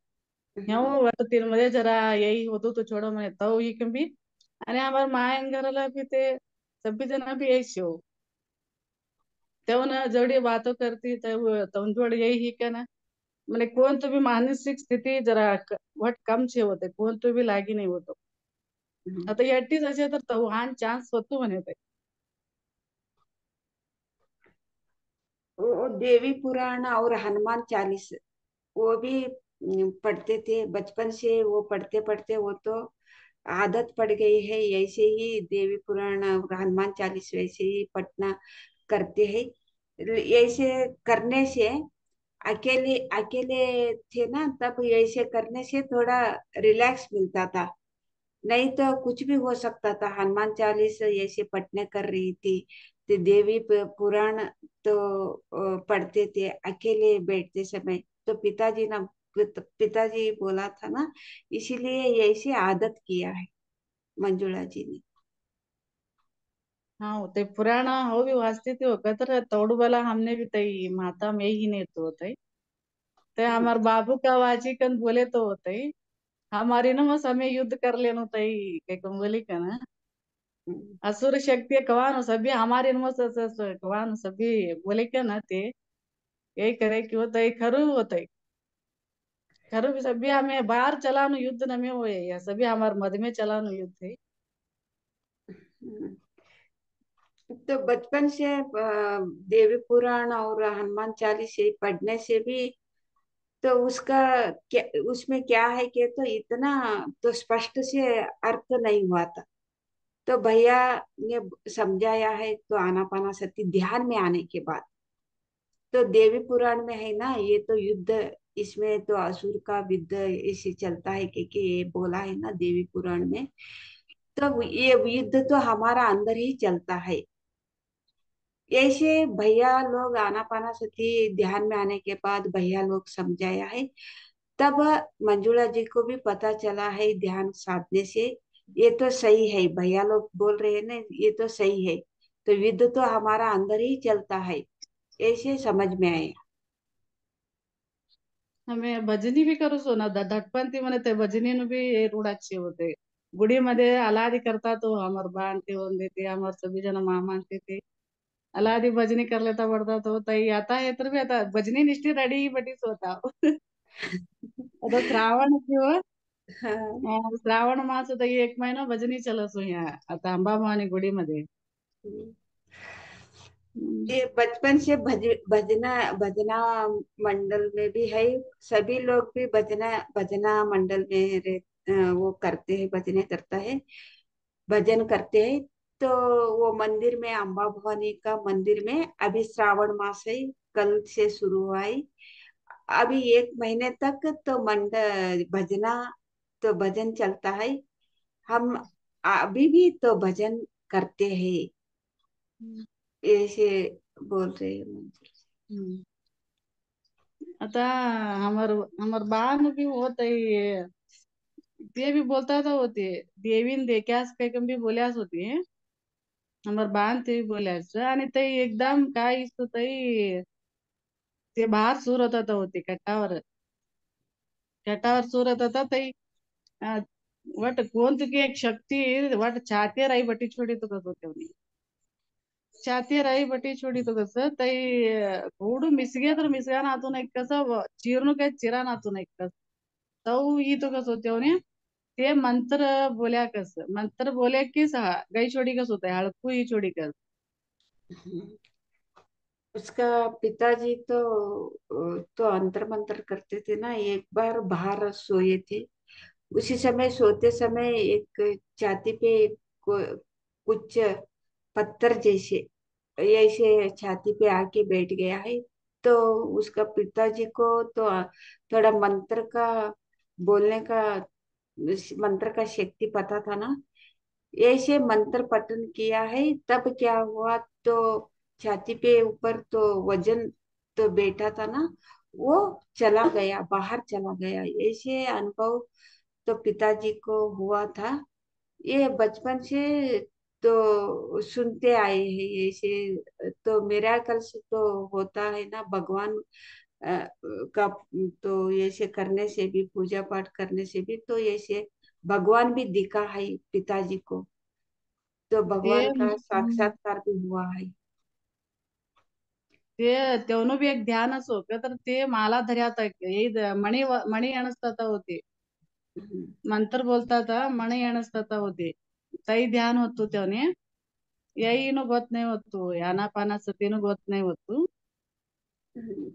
S1: हम्म,
S2: ह्यो मध्ये जरा यही होतो तो छोड़ो मने तो ही कभी आणि हमार मायंगरला भी ते सभी जना भी यही शो तेव्हा ना जेवढी बातो करती तेवढ जोड़ यही ही का ना मैंने कौन तो भी मानसिक स्थिती जरा वट कम छे होते कौन तो भी लागी नाही होतो
S1: हम्म।
S2: आता एकटीच असे तर तवहान चान्स होतो म्हणे ते
S1: वो देवी पुराण और हनुमान चालीस वो भी पढ़ते थे बचपन से, वो पढ़ते पढ़ते वो तो आदत पड़ गई है। ऐसे ही देवी पुराण और हनुमान चालीस वैसे ही पढ़ना करते हैं। ऐसे करने से अकेले अकेले थे ना, तब ऐसे करने से थोड़ा रिलैक्स मिलता था। नहीं तो कुछ भी हो सकता था। हनुमान चालीस ऐसे पढ़ने कर रही थी तो देवी पुराण तो पढ़ते थे अकेले बैठते समय। तो पिताजी ना, पिताजी बोला था ना, इसीलिए ये ऐसे आदत किया है मंजुळा जी ने।
S2: हाँ होते पुराना हो भी वाचते थे वो कहते तोड़ू वाला हमने भी तई माता में ही नहीं तो होते ते हमार बाबू का वाची कन बोले तो होते हमारी ना मस हमें युद्ध कर लेनो तई के कम बोली का ना असुर शक्ति कवानो सभी हमारे मस कवानो सभी बोले क्या ना ते यही करे कि होता है खरू होता है खरू भी सभी हमें बाहर चलानो युद्ध न में हुए या सभी हमारे मध में चलानो युद्ध है
S1: तो बचपन से देवी पुराण और हनुमान चालीस पढ़ने से भी तो उसका क्या, उसमें क्या है कि तो इतना तो स्पष्ट से अर्थ नहीं हुआ था। तो भैया ने समझाया है, तो आनापाना सती ध्यान में आने के बाद, तो देवी पुराण में है ना, ये तो युद्ध, इसमें तो असुर का युद्ध ऐसे चलता है कि ये बोला है ना देवी पुराण में। तो ये युद्ध तो हमारा अंदर ही चलता है। ऐसे भैया लोग आनापाना सती ध्यान में आने के बाद भैया लोग समझाया है। तब मंजुला जी को भी पता चला है ध्यान साधने से, ये तो सही है, भैया लोग बोल रहे हैं ना, ये तो सही है, तो युद्ध तो हमारा अंदर ही चलता है, ऐसे समझ में आया।
S2: आम्ही भजनी बी करू सो ना धटपंती म्हणते भजनीनु बी रूढाक्षी होते. गुडीमध्ये अलादी करता तो हमर बाण ते ಒಂದೇ ते हमर सभी जन मामा अंते ते अलादी भजनी कर लेता पड़ता तो तई आता है तर भी आता भजनी निष्ठी रेडी बटीच होता. आता श्रावण किंवा
S1: हाँ।
S2: श्रावण मास तई 1 महिना भजनी चलसो यहाँ आता अंबाभवानी गुडीमध्ये. हम्म.
S1: ये बचपन से भजना भजना मंडल में भी है, सभी लोग भी भजना भजना मंडल में वो करते हैं, भजने करता है, भजन करते हैं। तो वो मंदिर में, अम्बा भवानी का मंदिर में अभी श्रावण मास है, कल से शुरू हुआ है, अभी 1 महीने तक तो मंडल भजना, तो भजन चलता है। हम अभी भी तो भजन करते हैं, ऐसे बोल रहे हैं मंजूर।
S2: हम्म. आता हमर हमर बान भी होत है ते भी बोलता था होते देवीन देख्यास काही कमी बोल्यास होती हमर बान ते भी बोल्यास आणि ते एकदम काय इसतो तई ते बाहेर सुरत होता होते कटावर सुरत होता तई अं, वट कोणती की एक शक्ती वट छाते राई बटी छोडी तो कसं होते छाती राई बटी छोडी तो कसं तई थोडं मिसगे तर मिसगा नातून एक कसं चिरणू काय चिरा नातून एक कसं तऊ ही तो कसं होते ते मंत्र बोल्या कस मंत्र बोले की गई छोड़ी कस होता है हड़कू ही छोड़ी कस.
S1: उसका पिताजी तो अंतर मंतर करते थे ना, एक बार बाहर सोए थे, उसी समय सोते समय एक छाती पे कुछ पत्थर जैसे ऐसे छाती पे आके बैठ गया है। तो उसका पिताजी को तो थोड़ा मंत्र का बोलने का, मंत्र का शक्ति पता था ना, ऐसे मंत्र पठन किया है। तब क्या हुआ, तो छाती पे ऊपर तो वजन तो बैठा था ना, वो चला गया, बाहर चला गया, ऐसे अनुभव तो पिताजी को हुआ था। ये बचपन से तो सुनते आए हैं ऐसे। तो मेराकल से तो होता है ना, भगवान का तो ऐसे करने से भी, पूजा पाठ करने से भी तो ऐसे भगवान भी दिखा है पिताजी को, तो
S2: ते
S1: भगवान का साक्षात्कार भी हुआ है।
S2: ते तेवनो भी एक ध्यान असो का तर ते माला धर्यात मणी मणी अणस्तात होते
S1: हम्म,
S2: मंत्र बोलतात मणी अणस्तात होते तई ध्यान होतो तेवने यही गोत नहीं होतो याना पाना सतीनु गोत नहीं होतो.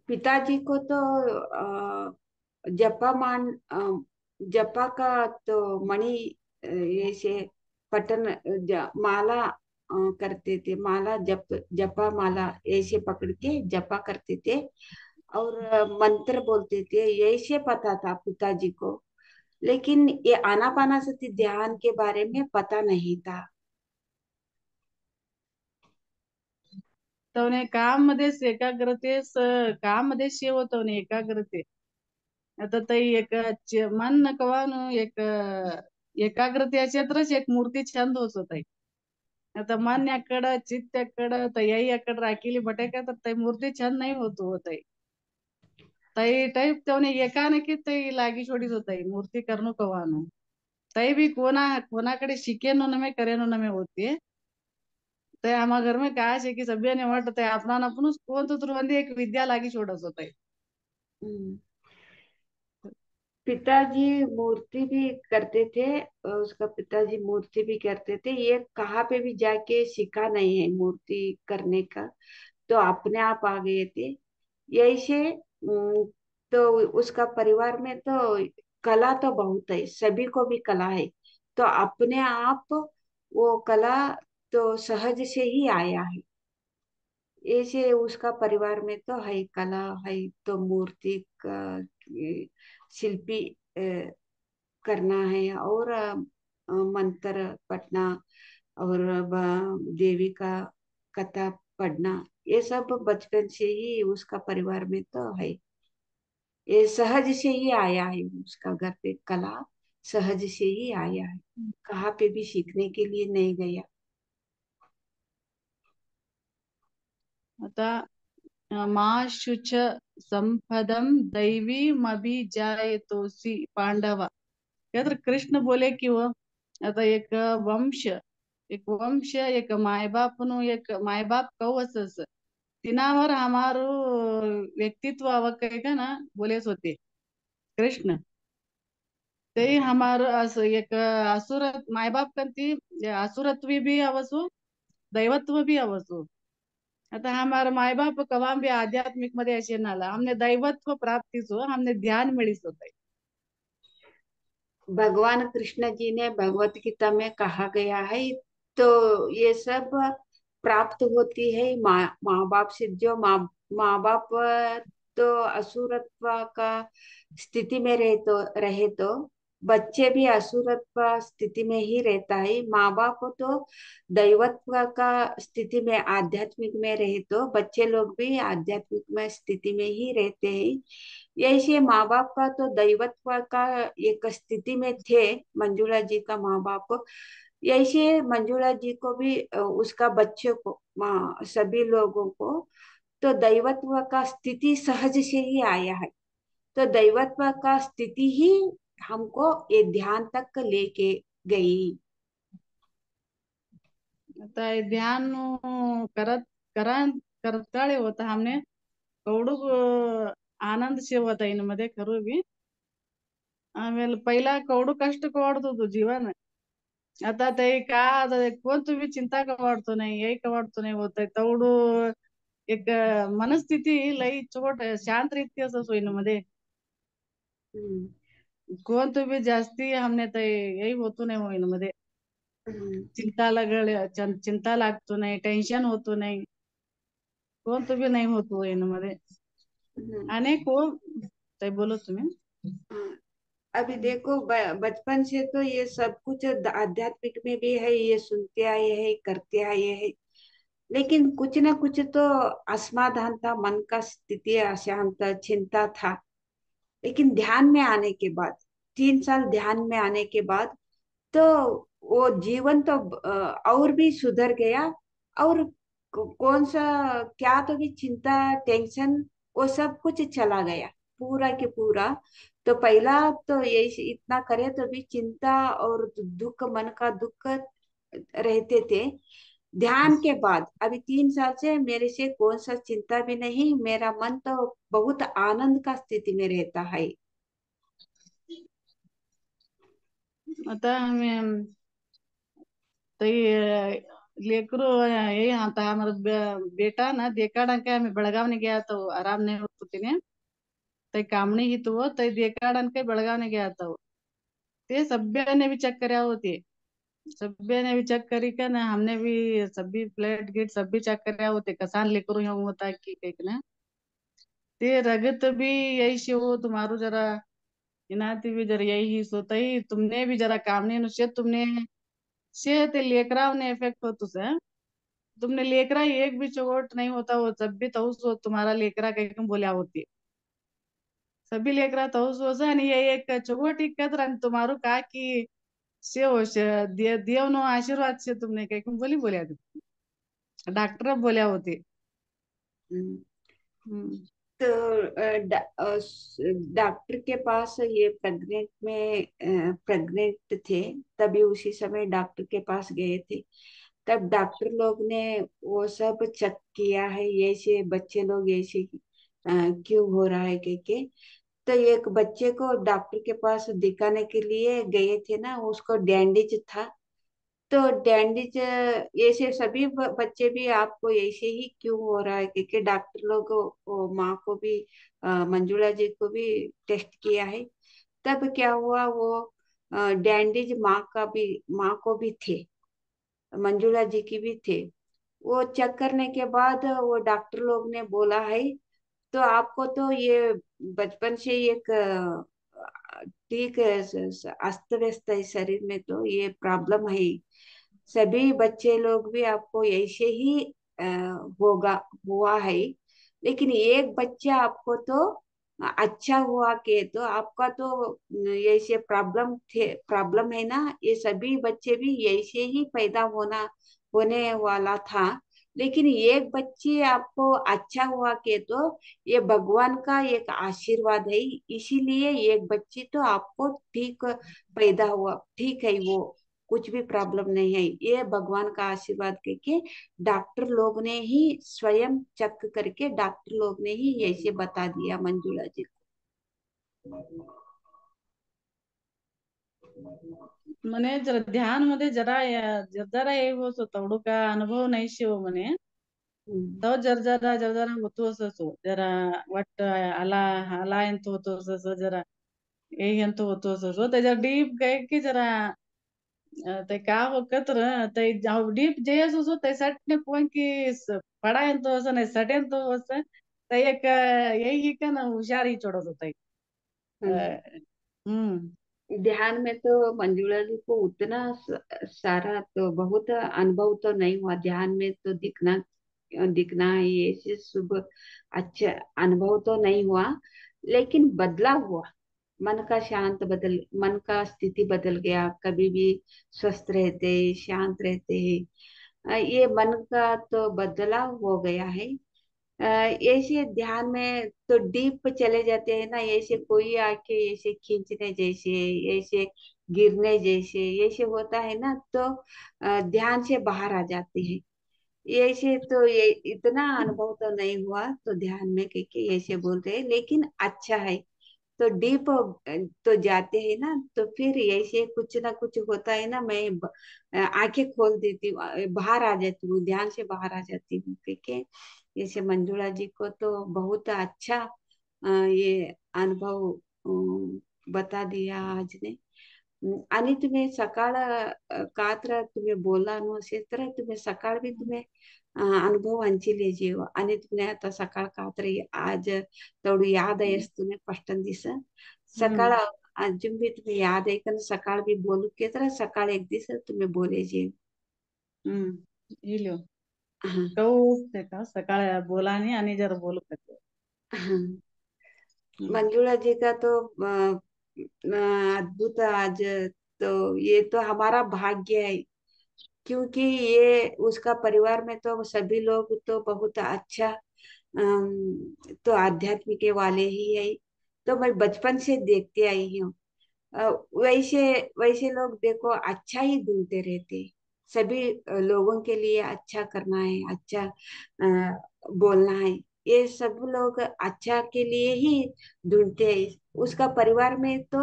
S1: पिताजी को तो जपा मान जपा का तो मणि ऐसे पठन माला करते थे, माला जपा माला ऐसे पकड़ के जपा करते थे, और मंत्र बोलते थे, ऐसे पता था पिताजी को। लेकिन ये आनापानासती ध्यान के बारे में पता नहीं था।
S2: तवने काम मध्येच एकाग्रतेस काम मध्ये शेव होतो एकाग्रते आता तई एक मन कवानु एक एकाग्रते क्षेत्रच एक मूर्ती छंद होत आता मन ಎಕ್ಕಡ ಚಿತ್ತ ಎಕ್ಕಡ ತೈ ಎಕ್ಕಡ ರಾಕಿಲಿ ಬಟೇಕ ತೈ मूर्ति छंद नहीं होतो होतई तई टाइप तेवने एकानकी तई लागी छोडीत होतई मूर्ती करनो कवानो तई भी कोणाकडे शिकेनो नमे करेनो नमे होती ते आम्हा घर में काय है कि सभ्य ने वट ते अपना अपन कौन तो तुरंत एक विद्या लागी छोड़स होतई.
S1: हम्म, पिताजी मूर्ति भी करते थे, और उसका पिताजी मूर्ति भी करते थे, ये कहाँ पे भी जाके सीखा नहीं है मूर्ति करने का, तो अपने आप आ गए थे। यही से तो उसका परिवार में तो कला तो बहुत है, सभी को भी कला है। तो अपने आप वो कला तो सहज से ही आया है। ऐसे उसका परिवार में तो है कला है, तो मूर्ति का शिल्पी करना है, और मंत्र पढ़ना, और देवी का कथा पढ़ना, ये सब बचपन से ही उसका परिवार में तो है। ये सहज से ही आया है, उसका घर पे कला सहज से ही आया है, कहाँ पे भी सीखने के लिए नहीं गया।
S2: आता माँ शुच संपदम दैवीमभिजायतोसि पांडवा। यात्र कृष्ण बोले कि वो आता एक माय बाप नु एक माय बाप कवच तिनावर हमारू व्यक्तित्व आवकाय ना बोलेच होते कृष्ण। ते हमार असं एक असुर मायबाप कंती असुरत्व भी अवसु दैवत्व भी अवसु। आता हमारा माय बाप कवाम भी आध्यात्मिक मध्ये असे नाला हमने दैवत्व प्राप्ति सो हमने ध्यान मिलिस होते।
S1: भगवान कृष्ण जी ने भगवत गीता में कहा गया है, तो ये सब प्राप्त होती है माँ माँ बाप से। जो माँ बाप तो असुरत्व का स्थिति में रहे तो बच्चे भी असुरत्व स्थिति में ही रहता है। माँ बाप तो दैवत्व का स्थिति में आध्यात्मिक में रहे तो बच्चे लोग भी आध्यात्मिक में स्थिति में ही रहते हैं। ऐसे माँ बाप का तो दैवत्व का एक स्थिति में थे, मंजुला जी का माँ बाप। ऐसे मंजुला जी को भी उसका बच्चे को सभी लोगों को तो दैवत्व का स्थिति सहज से ही आया है। तो दैवत्व का स्थिति ही हमको ये ध्यान तक लेके गई।
S2: आता ये ध्यान करत करत करताळे होता हमने कवडू आनंद से होता इनमध्ये खरू बी ಆಮೇಲೆ पहिला कवडू कष्ट वाढतो जीवन। आता ते का आता ते कोण तुम्ही चिंता का वाढतो नाही यही का वाढतो नाही होत तेवढू एक मनस्थिती लई चोट शांत रीती असं सोयीमध्ये
S1: हम्म,
S2: कोण तुम्ही जास्ती हमने ते यही होतो नाही होईनमध्ये
S1: हम्म,
S2: चिंता लागतो नाही टेन्शन होतो नाही कोण तुम्ही नाही होतो होईनमध्ये
S1: हम्म।
S2: अनेक हो ते बोलो तुम्ही।
S1: हाँ, अभी देखो बचपन से तो ये सब कुछ आध्यात्मिक में भी है, ये सुनते आए हैं, करते आए हैं। लेकिन कुछ ना कुछ तो असमाधान था, मन का स्थिति अशांत, चिंता था। लेकिन ध्यान में आने के बाद, 3 साल ध्यान में आने के बाद, तो वो जीवन तो और भी सुधर गया। और कौन सा क्या तो भी चिंता, टेंशन, वो सब कुछ चला गया, पूरा के पूरा। तो पहला तो ये इतना करे तो भी चिंता और दुख, मन का दुख रहते थे। ध्यान के बाद अभी 3 साल से मेरे से कौन सा चिंता भी नहीं, मेरा मन तो बहुत आनंद का स्थिति में रहता है।
S2: आता आम्ही तई लेकरू ये आता हमारा बेटा ना देखाड़ा के हमें बेळगाव ने गया तो आराम नहीं होती तई कामणी ही तो तई देखाड़न के बेळगाव ने गया तो ते सभ्य ने भी चेक કર્યા होते सभ्य ने भी चेक करी का ना हमने भी सभी प्लेट गिट सभी चेक કર્યા होते कसान लेकरू यूं होता कि कहीं ना ते रगत भी यही से हो तुम्हारो जरा इनाती भी जरा यही सोता ही तुमने भी जरा काम नहीं नुसे तुमने से ते लेकराव ने इफेक्ट हो तुसे तुमने लेकरा एक भी चोट नहीं होता वो जब भी तो सो तुम्हारा लेकरा कहीं बोलिया होती सभी लेकरा तो सो आणि ये एक चोट इकत रंग तुम्हारो का कि से हो से देव नो आशीर्वाद से तुमने कहीं बोली बोलिया डॉक्टर बोलिया होती।
S1: हम्म।
S2: हम्म।
S1: तो डॉक्टर के पास ये प्रेग्नेंट थे, तभी उसी समय डॉक्टर के पास गए थे। तब डॉक्टर लोग ने वो सब चेक किया है, ये से बच्चे लोग ऐसे क्यों हो रहा है के। तो एक बच्चे को डॉक्टर के पास दिखाने के लिए गए थे ना, उसको डैंडिज था। तो डैंडिज ऐसे सभी बच्चे भी आपको ऐसे ही क्यों हो रहा है? क्योंकि डॉक्टर लोग माँ को भी मंजुला जी को भी टेस्ट किया है। तब क्या हुआ, वो डैंडिज माँ को भी थे, मंजुला जी की भी थे। वो चेक करने के बाद वो डॉक्टर लोग ने बोला है, तो आपको तो ये बचपन से एक ठीक है, अस्त व्यस्त है शरीर में, तो ये प्रॉब्लम है। सभी बच्चे लोग भी आपको ऐसे ही अ, होगा, हुआ है। लेकिन एक बच्चा आपको तो अच्छा हुआ के, तो आपका तो ऐसे प्रॉब्लम है ना, ये सभी बच्चे भी ऐसे ही पैदा होने वाला था। लेकिन एक बच्चे आपको अच्छा हुआ के, तो ये भगवान का एक आशीर्वाद है। इसीलिए एक बच्ची तो आपको ठीक पैदा हुआ, ठीक है, वो कुछ भी प्रॉब्लम नहीं है, ये भगवान का आशीर्वाद करके डॉक्टर लोग ने ही स्वयं चेक करके डॉक्टर लोग ने ही ऐसे बता दिया मंजुला जी
S2: म्हणे जरा ध्यान मध्ये जरा हे होत तेवढं का अनुभव नाही शिव म्हणे
S1: को।
S2: तो जरा होतो असं जरा वाटत आला आला ಎಂತ होतो असं जरा ಎಂತ होतो असं त्याच्या डीप गए की जरा ते का होकत्र ते जाऊ डीप जे असो ते सटने पोन की पडा ಎಂತ असं नाही सट ಎಂತ असं ते एक यही का ना हुशारी चढ़त होता है
S1: हम्म।
S2: हम्म
S1: ध्यान में तो मंजुला जी को उतना सारा तो बहुत अनुभव तो नहीं हुआ। ध्यान में तो दिखना दिखना है, ये से शुभ अच्छा अनुभव तो नहीं हुआ। लेकिन बदला हुआ, मन का शांत बदल मन का स्थिति बदल गया। कभी भी स्वस्थ रहते, शांत रहते हैं। ये मन का तो बदलाव हो गया है। ऐसे ध्यान में तो डीप चले जाते हैं ना, ऐसे कोई आके ऐसे खींचने जैसे, ऐसे गिरने जैसे ऐसे होता है ना, तो ध्यान से बाहर आ जाते हैं। ऐसे तो ये इतना अनुभव तो नहीं हुआ तो ध्यान में क्योंकि ऐसे बोलते हैं, लेकिन अच्छा है। तो डीप तो जाते हैं ना, तो फिर ऐसे कुछ ना कुछ होता है ना, मैं आंखें खोल देती हूँ, बाहर आ जाती हूँ, ध्यान से बाहर आ जाती हूँ। क्योंकि जैसे मंजुला जी को तो बहुत अच्छा ये अनुभव बता दिया आज ने। आणि तुम्ही सकाळ का तर तुम्ही बोलला ना, असे तर तुम्ही सकाळ भी तुम्ही अनुभवांची लेजीव आणि तुम्ही आता सकाळ का तर आज तेवढी याद आहे तुम्ही पष्टन दिस सकाळ
S2: हम्म
S1: अजून भी तुम्ही याद आहे का सकाळ भी बोलू के तर सकाळ एक दिवस तुम्ही बोले जे
S2: इल्यो
S1: हाँ
S2: कहू का सकाळ बोला नहीं आणि जरा बोलू का
S1: हाँ।
S2: हम्म
S1: मंजुला जी का तो अद्भुत आज, तो ये तो हमारा भाग्य है। क्योंकि ये उसका परिवार में तो सभी लोग तो बहुत अच्छा तो आध्यात्मिक वाले ही है। तो मैं बचपन से देखते आई हूँ। अ, वैसे वैसे लोग देखो अच्छा ही ढूंढते रहते, सभी लोगों के लिए अच्छा करना है, अच्छा बोलना है। ये सब लोग अच्छा के लिए ही ढूंढते हैं। उसका परिवार में तो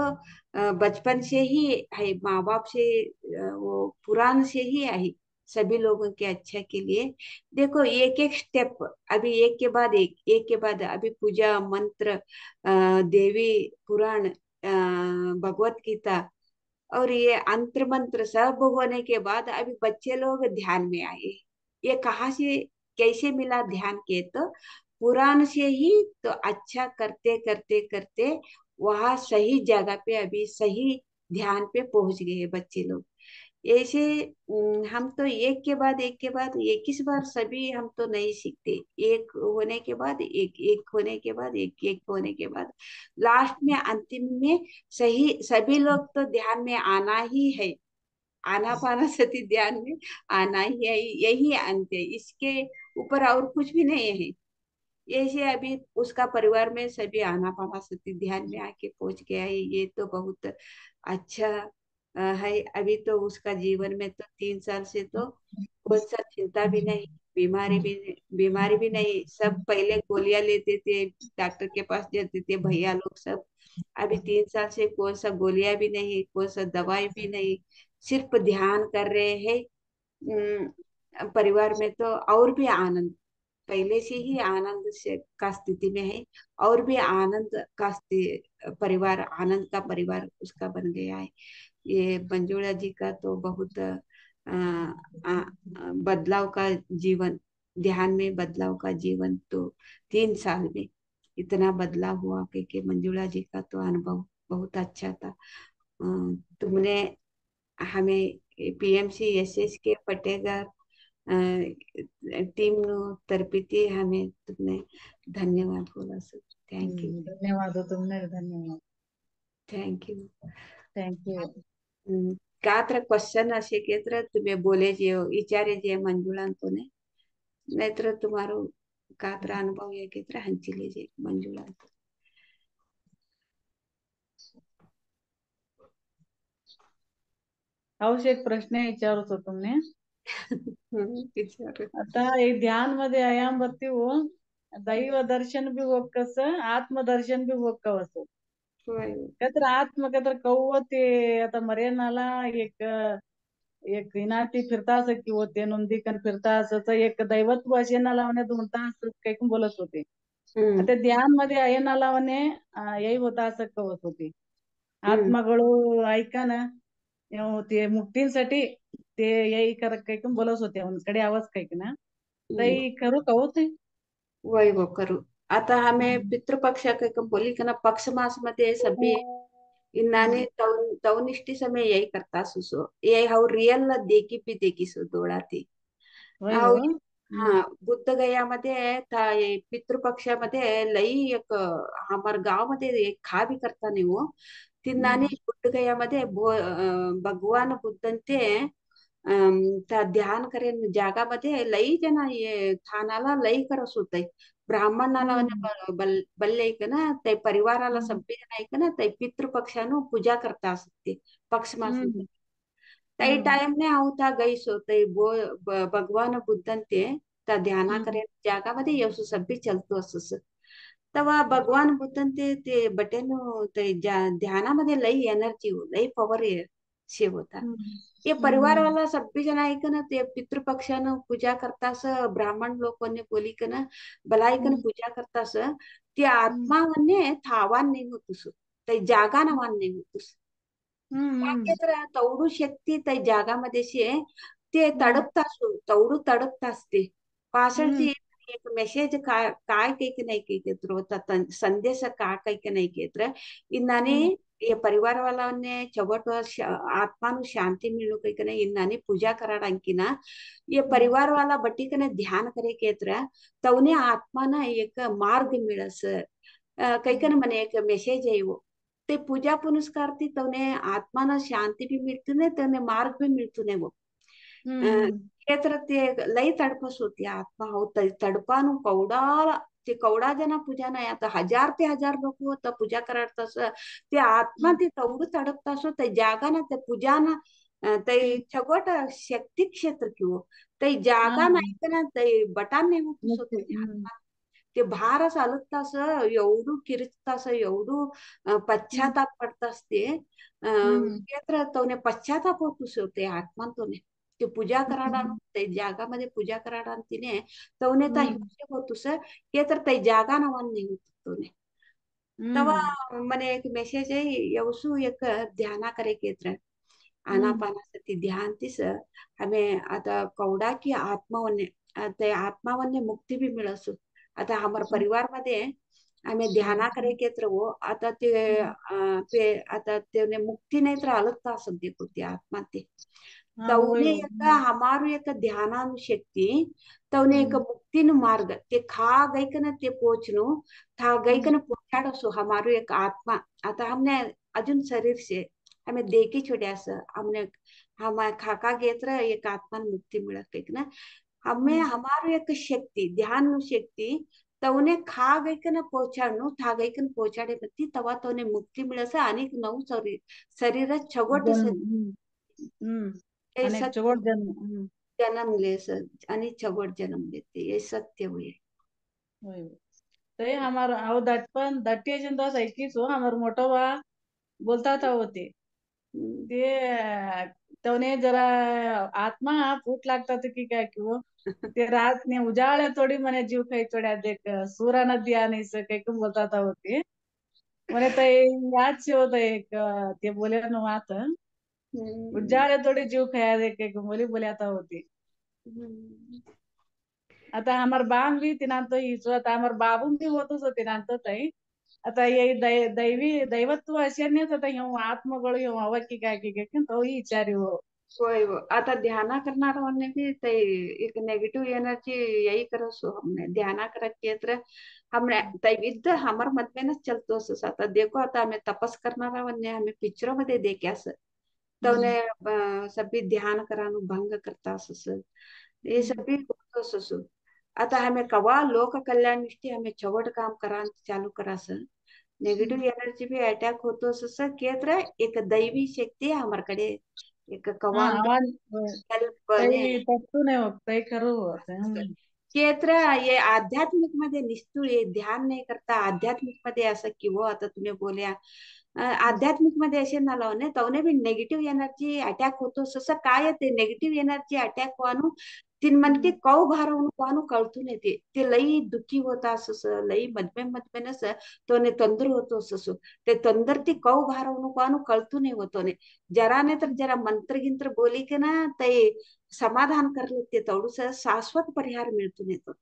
S1: बचपन से ही है, माँ बाप से वो पुराण से ही है, सभी लोगों के अच्छा के लिए। देखो एक एक स्टेप, अभी एक के बाद एक के बाद अभी पूजा मंत्र, देवी पुराण, भगवत गीता और ये अंतर मंत्र सब होने के बाद अभी बच्चे लोग ध्यान में आए। ये कहाँ से कैसे मिला ध्यान के, तो पुराण से ही। तो अच्छा करते करते करते वहां सही जगह पे अभी सही ध्यान पे पहुंच गए बच्चे लोग। ऐसे हम तो एक के बाद एक इस बार सभी हम तो नहीं सीखते। एक होने के बाद एक होने के बाद एक होने के बाद लास्ट में अंतिम में सही सभी लोग तो ध्यान में आना ही है। आनापाना सती ध्यान में आना ही है, यही अंत है, इसके ऊपर और कुछ भी नहीं है। ऐसे अभी उसका परिवार में सभी आनापाना सती ध्यान में आके पहुंच गया है, ये तो बहुत अच्छा है। अभी तो उसका जीवन में तो 3 साल से तो कौन सा चिंता भी नहीं, बीमारी भी नहीं। सब पहले गोलियां लेते थे, डॉक्टर के पास जाते थे भैया लोग सब। अभी 3 साल से कौन सा गोलियां भी नहीं, कौन सा दवाई भी नहीं, सिर्फ ध्यान कर रहे हैं, परिवार में तो और भी आनंद, पहले से ही आनंद से का स्थिति में है, और भी आनंद का परिवार, आनंद का परिवार उसका बन गया है। ये मंजुळा जी का तो बहुत बदलाव का जीवन, ध्यान में बदलाव का जीवन तो 3 साल में इतना बदलाव हुआ कि मंजुळा जी का तो अनुभव बहुत अच्छा था। तुमने हमें पीएमसी एसएस के फतेहगढ़ टीम तर्फे हमें तुमने धन्यवाद बोला सर। Thank you.
S2: धन्यवाद हो, तुमने धन्यवाद।
S1: Thank you.
S2: थँक्यू.
S1: कात्र क्वेश्चन असे के तर तुम्ही बोले जे विचारे जे मंजुळा तो ने नैत्र तुम्हारो कात्र अनुभव ये के तर हंचिले जे मंजुळा।
S2: अवश्य एक प्रश्न विचारत होतो तुमने.
S1: विचार।
S2: आता एक ध्यान मध्ये आयाम बत्ती हो, दैव दर्शन भी हो कसं, आत्मदर्शन भी हो कसं.
S1: होय.
S2: कतर आत्म कतर कव्व ते आता मरेनाला एक एक इनाती फिरता असं की होते नोंदीकन फिरता असं एक दैवत्व अशेना लावणे म्हणता असं काही बोलत होते.
S1: हम्म
S2: आता ध्यान मध्ये अयना लावणे यही होता असं कवत होते.
S1: हम्म
S2: आत्माಗಳು ऐका ना ते मुक्तीसाठी ते यही कर काही बोलत होते उनकडे आवाज काही ना
S1: हम्म।
S2: तई करू का होते.
S1: वही वो करू। आता हमें पितृपक्ष के बोली का ना पक्ष मास मध्ये सभी इन्नाने तवनिष्ठी समय यही करता सुसो ये हाउ रियल न देखी भी देखी सो दोड़ा थी।
S2: होय
S1: हाउ
S2: हो.
S1: हाँ बुद्ध गया मध्ये था ये पितृपक्षामध्ये लई एक हमार गाव मध्ये एक खा भी करता नहीं वो तिन्नाने बुद्ध गया मध्ये भगवान बुद्धन ते त्या ध्यान करेन जागामध्ये लई जना ये थानाला लई करस होतय ब्राह्मणाला बल्ले का ना ते परिवाराला सभ्य जण ऐक ना ते पितृपक्षानं पूजा करता असते पक्ष मास तई टाइम ने आवता गईस होते भगवान बुद्धन ते त्या ध्याना करे जागामध्ये येऊस सभ्य चलतो असस तेव्हा भगवान बुद्धन ते बटेन ते ध्यानामध्ये लई एनर्जी हो लई पॉवर शे होता ये परिवार वाला सभी जना ऐक ना ते पितृपक्षानं पूजा करतास ब्राह्मण लोकांनी बोली का ना बलायकन पूजा करतास ते आत्मा वन्ने थावान नाही होतुस ते जागा नवान नाही होतुस तर तेवढू शक्ती त्या जागामध्ये शे ते तडपतास तेवढू तडपतास ते पासळची एक मेसेज काय काय काही नाही काही तर संदेश काय काही नाही केत्र इन्नाने ये परिवार वाला ने चबट आत्मा नु शांति मिलो कई कने इन्नाने पूजा कराडांकी ना ये परिवार वाला बट्टी कने ध्यान करे केत्र तवने आत्मा ना एक मार्ग मिळस कई कने मने एक मेसेज है वो ते पूजा पुनस्कार ती तवने आत्मा ना शांति भी मिळतो ने तवने मार्ग भी मिळतो ने वो तर ते लई तडपस होती आत्मा हो तडपानु कवडा ते कवडा जना पूजा नाही आता 1000 ते 1000 लोक होत पूजा करार तस ते आत्मा ते तेवढं तडपतास ते जागा ना ते पूजा ना ते छगोट शक्ती क्षेत्र किंवा ते जागा नाही ना ते बटान नाही होत ते आत्मा ते भार चालत तास एवढू किरचतास एवढू पश्चाताप पडतास ते क्षेत्र तवने पश्चाताप होतुस ते आत्मा तोने ते पूजा कराडा ते जागामध्ये पूजा कराडा तिने तवने ता हिंसे होतुस हे तर ते जागा नवान नाही होत तोने तवा मने एक मेसेज है यवसु एक ध्याना करे केत्र आनापानासती ध्यान तिस हमें आता कवडा की आत्मावन्य ते आत्मावन्य मुक्ती भी मिळसु आता हमार परिवार मध्ये आम्ही ध्याना करे केत्र वो आता ते आता ते मुक्ती नाही तर आलत असं देखो ते आत्मा ते तवने एक हमारू एक ध्यानानु शक्ति तवने एक मुक्तिनु मार्ग ते खा गईकन ते पोचनु था गईकन पोचाड़ो सो हमारू एक आत्मा आता हमने अजून शरीर से हमें देखी छोड्या हमने हम खाका गेत्र एक आत्मा मुक्ति मिलत एक ना हमें हमारू एक शक्ति ध्यान शक्ति तवने खा गईकन पोचाड़नु था गईकन पोचाड़े बत्ती तवा तवने मुक्ती मिळस अनेक नऊ शरीर छगोट ये
S2: अनेक
S1: सत्य
S2: जगोट जन्म.
S1: जन्म ले आणि छगोट जन्म लेते ये सत्य हुए
S2: ते हमार अहो दटपण दट्टी जिंदा ऐकीच हो हमार मोठो बा बोलता था होते ते तेवढे जरा आत्मा फूट लागतात की काय किंवा ते रात ने उजाळ्या थोडी म्हणे जीव काही थोड्या देख सूरा नदी आणि काही बोलतात होती म्हणे ते याद से होत एक ते बोले ना वात
S1: हम्म,
S2: उजाळ्या थोडी जीव खाया दे काही बोली बोले आता होती
S1: हम्म.
S2: आता हमार बाम भी तिनांतो हिचो आता हमार बाबू भी होतच होते तिनांतो ताई आता ये दैवी दैवत्व असे नाही आता ह्यो आत्मಗಳು ह्यो ಅವಕ್ಕೆ की तो ही विचारी हो
S1: होय वो आता ध्याना करना वाले भी ते एक नेगेटिव एनर्जी यही करो सो हमने ध्याना करत केत्र हमने दैविद्ध हमर मत में न चलतो सो आता देखो आता हमें तपस करणारा वन्य हमें पिक्चरों मध्ये देख्यास तवने सभी ध्यान करानु भंग करता सस ये सभी होतो सस आता हमें कवा लोक कल्याण निष्ठी हमें चवट काम करा चालू करास नेगेटिव एनर्जी भी अटॅक होतो सस केत्र एक दैवी शक्ती आहे हमारकडे एक
S2: हाँ
S1: कवांत
S2: आवाज
S1: कल्पने
S2: तई तत्व नाही होत तई खरं होत
S1: क्षेत्र ये आध्यात्मिक मध्ये निस्तुळ ये ध्यान नाही करता आध्यात्मिक मध्ये असं किंवा आता तुम्ही बोल्या आध्यात्मिक मध्ये असे ना लावणे तवने भी नेगेटिव्ह एनर्जी अटॅक होतो सस काय ते नेगेटिव्ह एनर्जी अटॅक वानू तीन मनके कौ भारवणू वानू कळतून येते ते लई दुखी होता सस लई मधमेनस तोने तोंदर होतो ससु ते तोंदर ती कौ भारवणू वानू कळतून होतो ने जरा ने तर जरा मंत्र गिंत्र बोली के ना ते समाधान करले ते तेवढूस शाश्वत परिहार मिळतून येतो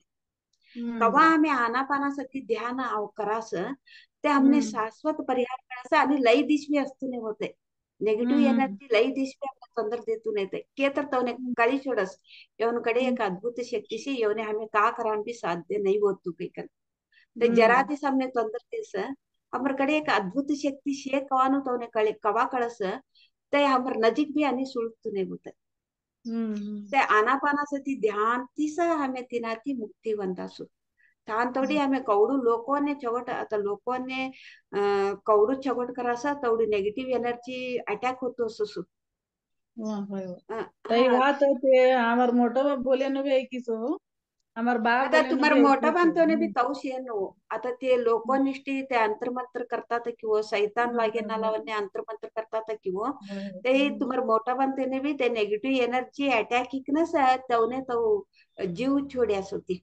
S1: कवा आम्ही आनापानासाठी ध्यान करास ते हमने शाश्वत परिहार करायचं आणि लई दिशवी असतो ने होते नेगेटिव्ह एनर्जी लई दिशवी आपल्याला ತೊಂದರೆ देतून येते के तर तवने कळी छोडस यवन कडे एक अद्भुत शक्ति से यवने हमें का करान भी साध्य नहीं होत कई कर ते जरा दिस हमने ತೊಂದರೆ दिस हमर कड़े एक अद्भुत शक्ति से कवानु तवने कळे कवा कळस ते हमर नजीक भी आणि सुळतू ने होते ते आनापानासाठी ध्यान तीस हमें तिनाती मुक्ती वंदासु तान तोडी हमें कौडू लोकोने चवट आता लोकोने कौडू चवट करासा तेवढी नेगेटिव्ह एनर्जी अटॅक होतो ससु
S2: तई
S1: हा
S2: वात ते हमार मोठो बाप बोले नु भी ऐकीसो हमार बाप
S1: आता
S2: बोले नु
S1: तुम्हार
S2: भी
S1: मोठा
S2: ऐकीसो
S1: बांधतोने बी तौश येनो आता ते लोकनिष्ठी ते अंतर्मंत्र करतात किंवा सैतान लागे नालावने अंतर्मंत्र करतात किंवा ते तुम्हार मोठा बांधतोने बी ते नेगेटिव्ह एनर्जी अटॅक इकनस तवने तो जीव छोड्यास होती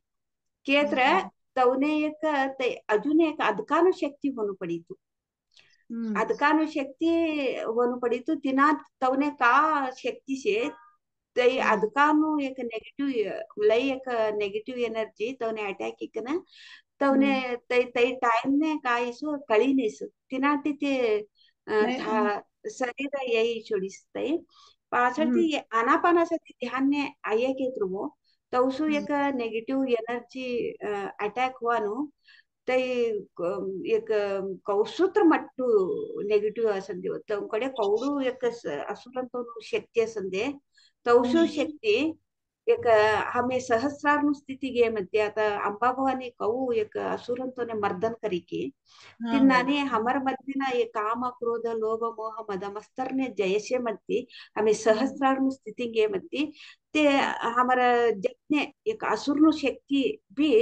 S1: केत्र तवने एक ते अजून एक अधकानु शक्ती होणू पडीतू अधकानु शक्ती होणू पडीतू तिना तवने का शक्ती से ते अधकानु एक नेगेटिव लई एक नेगेटिव एनर्जी तवने अटॅक इकना तवने ते ते टाइम ने कायसु कळीनेसु तिनाटी ते था शरीर यही छोड़िस्तई पाछळती आनापानासाठी ध्यान ने आये के त्रुमो तवसु एक नेगेटिव एनर्जी अटॅक हुआनु ते एक कौसूत्र मट्टू नेगेटिव्ह असंदे तवकडे कौडू एक असुरंतो शक्ती असंदे तौसु शक्ती एक हमें सहस्रार स्थिति गे मध्ये आता अंबाभवानी कऊ एक असुरंतोने मर्दन करी की तिन्नाने हमर मध्य ना ये काम क्रोध लोभ मोह मद मस्तरने जयसे मध्य हमें सहस्रार स्थिति गे मध्ये ते हमारा जतने एक असुर शक्ति भी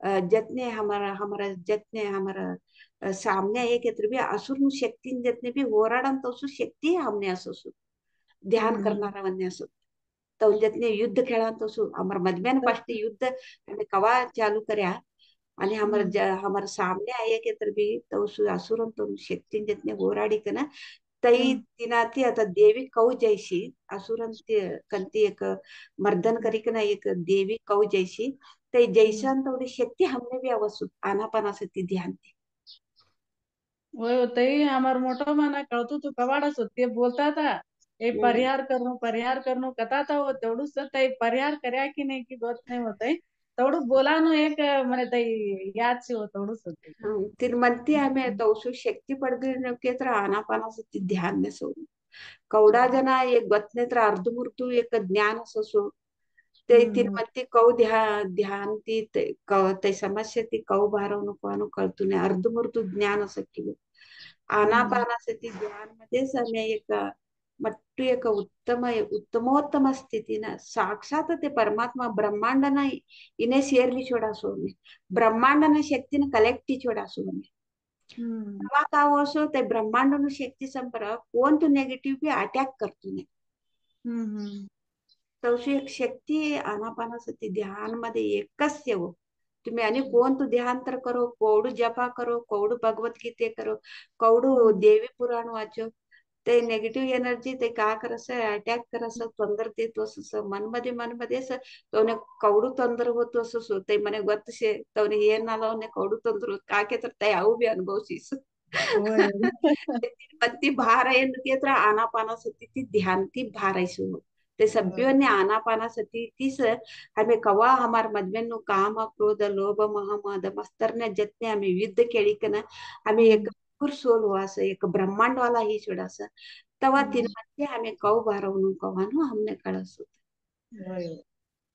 S1: जतने हमारा हमारा जतने हमारा सामने एक भी असुर शक्ति जतने भी होराडन तो शक्ति हमने असो ध्यान करणारा वन्य असो तो जतने युद्ध खेळा तो हमार मधम्यान फर्स्ट युद्ध हमें कवा चालू करया आणि हमार सामने आये के तर भी तो असुरन तो शक्ति जतने होराडी कना तई तिनाती आता देवी कौ जैसी असुरन कंती एक मर्दन करी कना एक देवी कौ जैसी ते जैसन थोड़ी शक्ति हमने भी अवसु आनापानासाठी ध्यान दी
S2: वही तई हमार मोठो माना कळतो तू कवाडा ते बोलता था ए परिहार करनो कथा था वो तेवढूच तई परिहार कर्या की नाही की गोत नाही होतय तेवढं बोलानो एक म्हणे तई याद से हो तेवढूच होते
S1: तिरुमंती हमें तौसु शक्ति पड़गी के तर आनापानासाठी ध्यान ने सो कौडा जना एक गतनेत्र अर्धमूर्तु एक ज्ञान असो ते तिरुमंती कौ ध्यान ती ते समस्या ती कौ भारवणू कळतूने अर्धमूर्तु ज्ञान असं किलो आनापानासाठी ध्यान मध्येच हमें एक मट्टू एक उत्तमोत्तम स्थितीनं साक्षात ते परमात्मा ब्रह्मांडना इने ಸೇರ್ಲಿ छोडासोने ब्रह्मांडನ ಶಕ್ತಿನ कलेक्टी छोडासोने तवा का होसो ते ब्रह्मांडनु शक्ती संपर कोणतं नेगेटिव्ह भी अटॅक करतो ने तवशी एक शक्ती आहे आनापानासती ध्यान मध्ये एकच सेव तुम्ही आणि कोण तू ध्यान तर करो कौडू जपा करो कौडू भगवद्गीते करो कौडू देवी पुराण वाचो ते नेगेटिव्ह एनर्जी ते का करस अटॅक करस ತೊಂದರೆ देतो मन मध्ये तवने कौडू ತೊಂದರೆ होतो असो ते मने ಗೊತ್ತಸೆ तवने ಏನಾಲವನೆ कौडू ತೊಂದರೆ काके तर ते ಅವು ಬಿ ಅನುಭವಿಸಿಸು ती भार केत्र आनापानासती ती ध्यान ती भारायसु ते सभ्योने आनापानासती तीस हमें कवा हमार मधमेन काम क्रोध लोभ मह मद मस्तरने जतने हमें युद्ध केली कन हमें एक सोल वास एक ब्रह्मांड वाला ही छोडास तवा तीन मध्ये हमें कौ भारवणू कवानु हमने कळस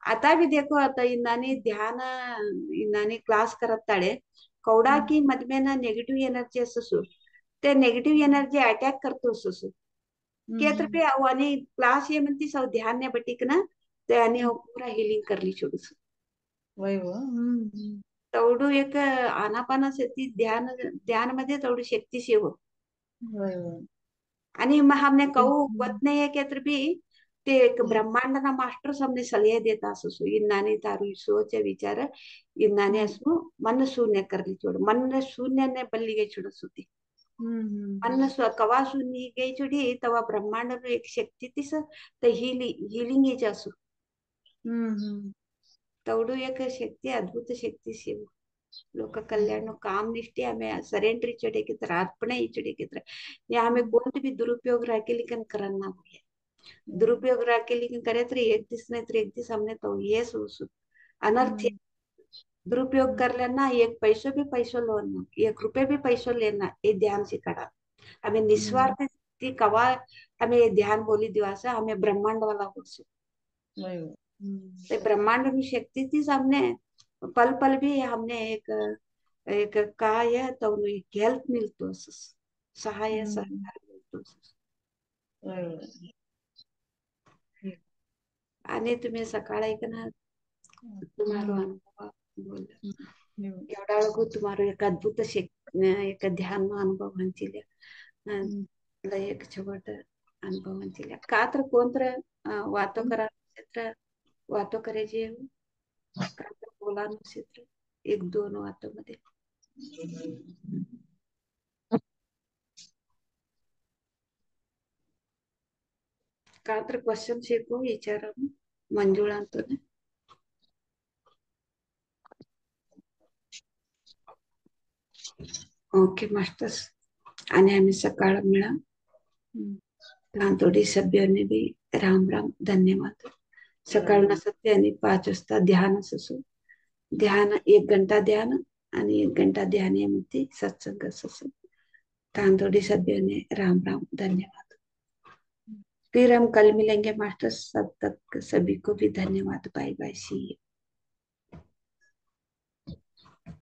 S1: आता भी देखो आता इन्नानी ध्यान इन्नानी क्लास करत ताडे कौडा की मधमेन नेगेटिव्ह एनर्जी अससु ते नेगेटिव्ह एनर्जी अटॅक करतो अससु केत्र पे आणि क्लास ये म्हणती सौ ध्यान ने बटिक ना ते आणि पूरा हिलिंग करली छोडूस तेवढू एक आनापानासती ध्यान ध्यान मध्ये तेवढी शक्ती सेव आणि मग हमने कहू वत नहीं है केत्र भी ते एक ब्रह्मांड ना मास्टर हमने सलहे देता असो इन्नानी तारू सोच विचार इन्नाने असनु मन शून्य करली छोड़ मन शून्य ने बल्ली गई छोड़ सुती मन कवा शून्य गई छोड़ी तवा ब्रह्मांड नो एक शक्ती तीस ते हिलिंग ये असो तवडू एक शक्ती अद्भुत शक्ती सेव लोक कल्याण काम निष्ठे हमें सरेंडर चढ़े की तरह अर्पणे चढ़े की तरह या हमें कोणते भी दुरुपयोग राके लेकिन करना है दुरुपयोग राके लेकिन करे तो एक दिस नहीं तो एक दिस हमने तो ये सोचू अनर्थ दुरुपयोग कर लेना एक पैसों लेना 1 रुपये भी पैसों लेना ये ध्यान से करा हमें निस्वार्थ कवा हमें ध्यान बोली दिवासा हमें ब्रह्मांड वाला हो तो ब्रह्मांड की शक्ति थी हमने पल पल भी हमने एक काय तो हेल्प मिलतो सहाय सहकार मिळतो आणि तुम्ही सकाळ ऐकना तुम्हारो अनुभव बोल एवढा वेळकू तुम्हारो एक अद्भुत एक ध्यान अनुभव हंचिल्या एक छोट अनुभव हंचिल्या का तर कोणतर वातो करा क्षेत्र वातो करायची का तर बोला क्षेत्र 1-2 वातो मध्ये का तर क्वेश्चन शेको विचारा मंजुळा अंतोने ओके मास्टर्स आणि आम्ही सकाळ मिळा तांतोडी सभ्याने भी राम राम धन्यवाद सकाळ ना सत्य आणि 5 वाजता ध्यान असो ध्यान 1 घंटा ध्यान आणि 1 घंटा ध्यान येमती सत्संग असो तांतोडी सभ्याने राम राम धन्यवाद फिर हम कल मिलेंगे मास्टर्स तब तक सभी को भी धन्यवाद बाय बाय सी यू